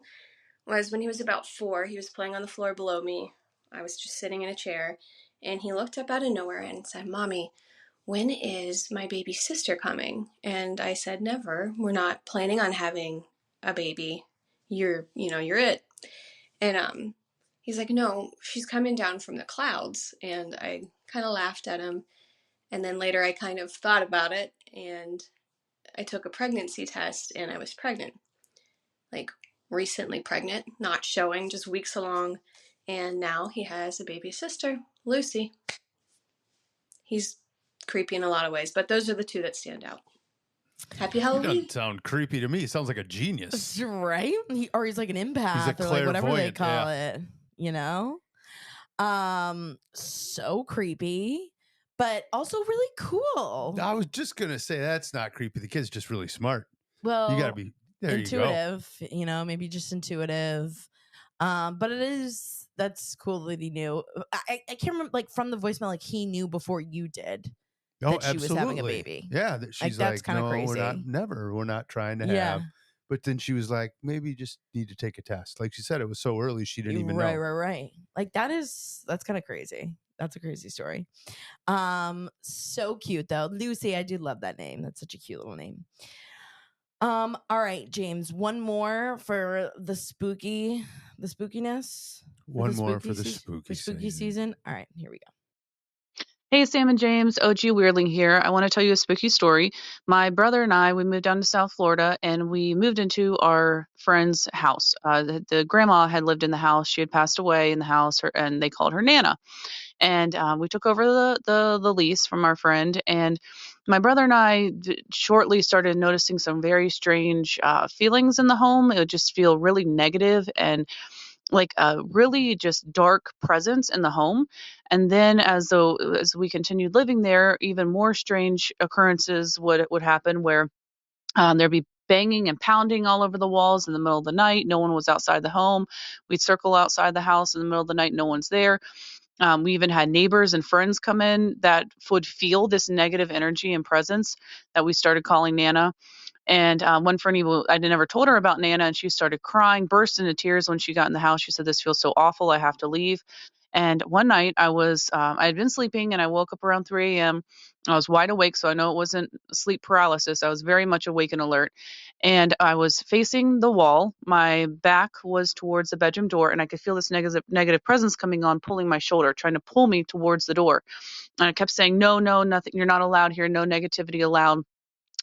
was when he was about 4. He was playing on the floor below me. I was just sitting in a chair, and he looked up out of nowhere and said, "Mommy, when is my baby sister coming?" And I said, "Never. We're not planning on having a baby. You're it." And he's like, "No, she's coming down from the clouds." And I kind of laughed at him. And then later I kind of thought about it, and I took a pregnancy test, and I was pregnant. Like, recently pregnant, not showing, just weeks along. And now he has a baby sister, Lucy. He's creepy in a lot of ways, but those are the two that stand out. Happy He Halloween. doesn't sound creepy to me. He sounds like a genius. Right? He's like an empath or like whatever they clairvoyant, call it, you know? So creepy, but also really cool. I was just gonna say that's not creepy. The kid's just really smart. Well, You gotta be there. intuitive, maybe just intuitive. But that's cool that he knew. I can't remember, like, from the voicemail, like he knew before you did You go. Oh, that she was having a absolutely. baby. Yeah, that she's that's like, kinda no, we're not. crazy. Never. We're not trying to Yeah. have. But then she was like, maybe you just need to take a test. Like she said, it was so early she didn't even know. Right. Like that's kind of crazy. That's a crazy story. So cute though. Lucy, I do love that name. That's such a cute little name. All right, James, one more for the spookiness. One more for the spooky season. All right, here we go. Hey, Sam and James, OG Weirdling here. I want to tell you a spooky story. My brother and I, we moved down to South Florida, and we moved into our friend's house. The grandma had lived in the house. She had passed away in the house, and they called her Nana. And we took over the lease from our friend. And my brother and I shortly started noticing some very strange feelings in the home. It would just feel really negative and like a really just dark presence in the home. And then as we continued living there, even more strange occurrences would happen where there'd be banging and pounding all over the walls in the middle of the night. No one was outside the home. We'd circle outside the house in the middle of the night. No one's there. We even had neighbors and friends come in that would feel this negative energy and presence that we started calling Nana. And one friend, I never told her about Nana, and she started crying, burst into tears when she got in the house. She said, "This feels so awful. I have to leave." And one night I had been sleeping and I woke up around 3 a.m. I was wide awake, so I know it wasn't sleep paralysis. I was very much awake and alert. And I was facing the wall. My back was towards the bedroom door, and I could feel this negative presence coming on, pulling my shoulder, trying to pull me towards the door. And I kept saying, "No, no, nothing. You're not allowed here. No negativity allowed."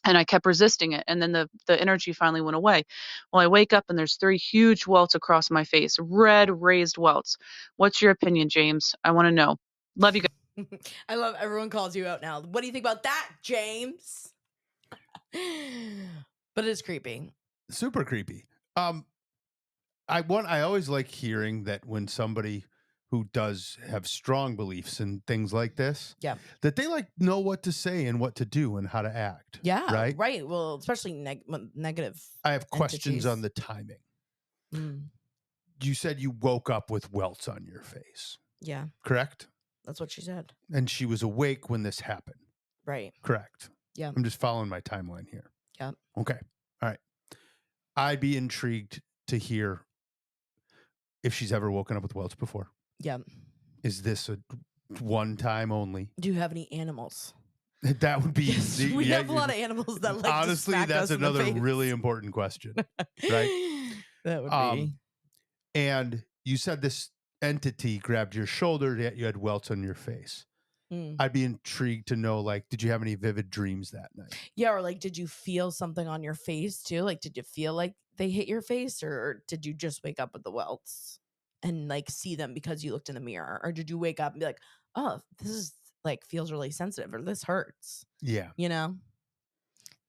And I kept resisting it, and then the energy finally went away. Well, I wake up and there's 3 huge welts across my face, red raised welts. What's your opinion, James? I want to know. Love you guys. I love everyone calls you out now. What do you think about that, James? But it's creepy. Super creepy. I always like hearing that when somebody who does have strong beliefs in things like this, Yeah. that they like know what to say and what to do and how to act. Yeah. Right. Well, especially negative. I have questions on entities. the timing. Mm, You said you woke up with welts on your face, yeah, correct? that's what she said. And she was awake when this happened, Right. correct? Yeah. I'm just following my timeline here. Yep. Okay. All right. I'd be intrigued to hear if she's ever woken up with welts before. Yep. Is this a one time only? Do you have any animals? That would be. Yes, we have a lot of animals that like honestly, to smack that's us in the another face. really important question, right? That would be. And you said this entity grabbed your shoulder, yet you had welts on your face. Mm. I'd be intrigued to know, like, did you have any vivid dreams that night? Yeah, or like, did you feel something on your face too? Like, did you feel like they hit your face, or did you just wake up with the welts and like see them because you looked in the mirror, or did you wake up and be like, oh, this is like feels really sensitive, or this hurts? Yeah, You know,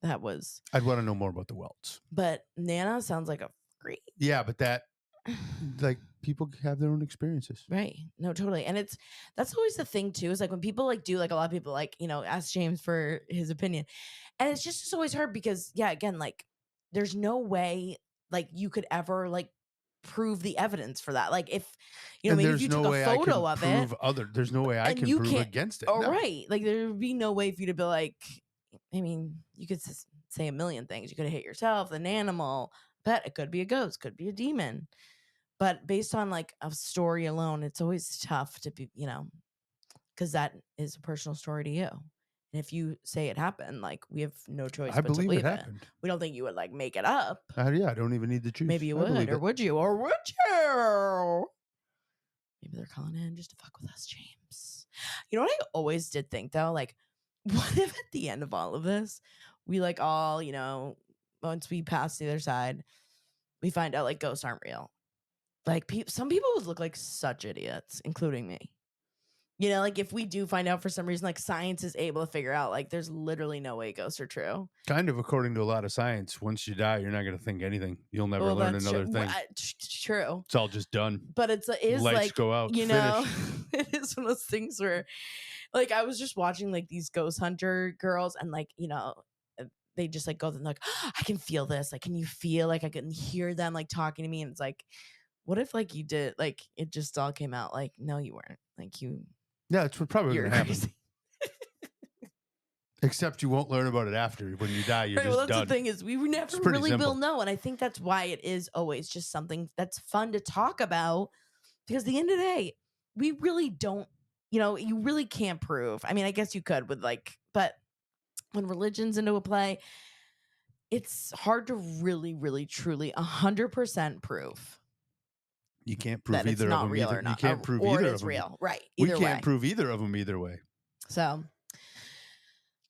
that was. I'd want to know more about the welts. But Nana sounds like a great. Yeah, but that, like, people have their own experiences. Right. No, totally. And that's always the thing too, is like when people like do, like a lot of people like, you know, ask James for his opinion. And it's always hard because yeah, again, like there's no way like you could ever like prove the evidence for that. Like if you know, And maybe there's if you no took way a I photo can of prove it there's no way I and can you prove can't, against it. oh No. right. Like there would be no way for you to be like, I mean, you could say a million things. You could have hit yourself, an animal, but it could be a ghost, could be a demon. But based on like a story alone, it's always tough to be, you know, because that is a personal story to you. And if you say it happened, like we have no choice I but to believe believe it it. happened. We don't think you would like make it up. Yeah, I don't even need to choose. Maybe you I would, believe or it. would you, or would you? Maybe they're calling in just to fuck with us, James. You know what I always did think though? Like, what if at the end of all of this, we like all, you know, once we pass the other side, we find out like ghosts aren't real. Like some people would look like such idiots, including me. You know, like if we do find out for some reason, like science is able to figure out, like there's literally no way ghosts are true. Kind of according to a lot of science, once you die, you're not going to think anything. You'll never learn another thing. True. It's all just done. But it is Lights like, go out. you know, it is one of those things where, like, I was just watching like these ghost hunter girls, and like, you know, they just like go and like, oh, I can feel this. Like, can you feel like I can hear them like talking to me? And it's like, what if like you did like it just all came out like, no, you weren't. Like you. Yeah, it's probably You're going to happen. crazy. Except you won't learn about it after. When you die, you're right, just well, that's done. the thing is we never really will know. And I think that's why it is always just something that's fun to talk about, because at the end of the day, we really don't, you know, you really can't prove. I mean, I guess you could with like, but when religion's into a play, it's hard to really, really, truly 100% prove. You can't prove that it's either not of them real either. or not, You can't prove or either it of is them. real, right? We Either can't way. prove either of them either way. So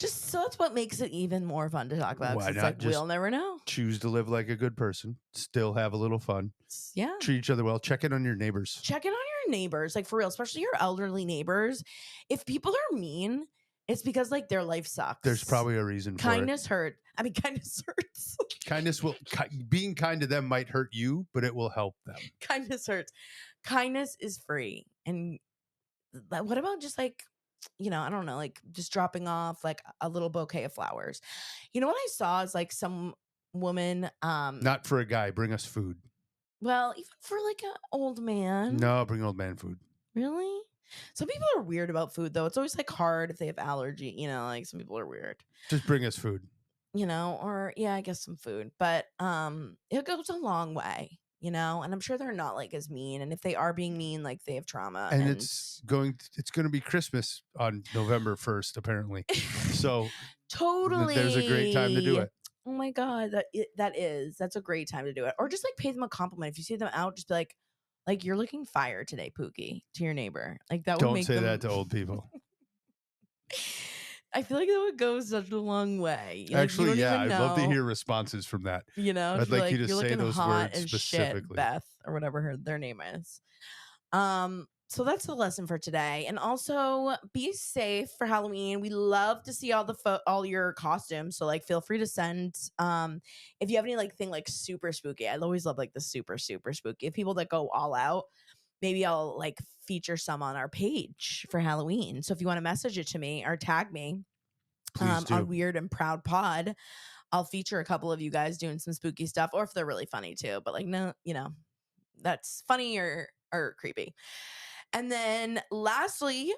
that's what makes it even more fun to talk about. Why It's not like just we'll never know. Choose to live like a good person, still have a little fun, Yeah. treat each other well, check in on your neighbors. Check in on your neighbors, like for real, especially your elderly neighbors. If people are mean, it's because like their life sucks. There's probably a reason for it. Kindness hurt. I mean, kindness hurts. Kindness will being kind to them might hurt you, but it will help them. Kindness hurts. Kindness is free. And what about just like, you know, I don't know, like just dropping off like a little bouquet of flowers. You know what I saw is like some woman Not for a guy, bring us food. Well, even for like an old man. No, bring old man food. Really? Some people are weird about food though. It's always like hard if they have allergy, you know, like some people are weird. Just bring us food. You know, or yeah, I guess some food. But it goes a long way, you know, and I'm sure they're not like as mean. And if they are being mean, like they have trauma. And it's going to be Christmas on November 1st, apparently. So totally there's a great time to do it. Oh my God, that's a great time to do it. Or just like pay them a compliment. If you see them out, just be like you're looking fire today, Pookie, to your neighbor. Like that would Don't make say them... that to old people. I feel like that would go such a long way. Like, Actually, yeah, I'd love to hear responses from that. You know, I'd like you to you're say looking those hot words as specifically. shit, Beth, or whatever their name is. So that's the lesson for today. And also be safe for Halloween. We love to see all your costumes. So like feel free to send if you have any like thing like super spooky. I always love like the super, super spooky. If people that go all out, maybe I'll like feature some on our page for Halloween. So if you want to message it to me or tag me Please do. on Weird and Proud Pod, I'll feature a couple of you guys doing some spooky stuff, or if they're really funny too. But like, no, that's funny or creepy. And then lastly,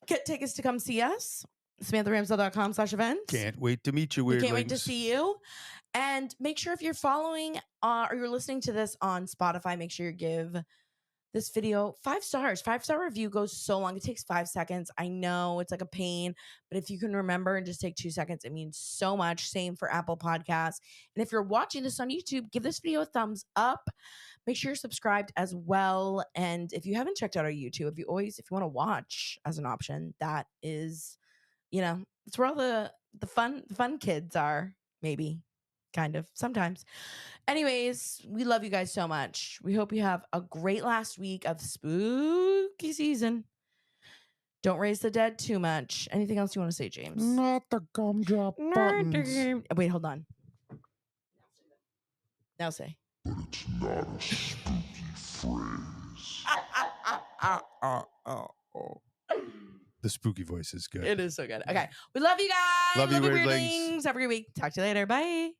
get tickets to come see us. SamanthaRamsdale.com/events. Can't wait to meet you, We weirdlings. can't wait to see you. And make sure if you're following or you're listening to this on Spotify, make sure you give this video 5 stars. 5-star review goes so long. It takes 5 seconds. I know it's like a pain, but if you can remember and just take 2 seconds, it means so much. Same for Apple Podcasts. And if you're watching this on YouTube, give this video a thumbs up. Make sure you're subscribed as well. And if you haven't checked out our YouTube, if you want to watch as an option, that is, it's where all the fun kids are, maybe. Kind of sometimes. Anyways, we love you guys so much. We hope you have a great last week of spooky season. Don't raise the dead too much. Anything else you want to say, James? Not the gumdrop buttons. Wait, hold on. Now say. But it's not a spooky phrase. The spooky voice is good. It is so good. Okay. We love you guys. Love you, you, weirdlings. weirdlings. Have a great week. Talk to you later. Bye.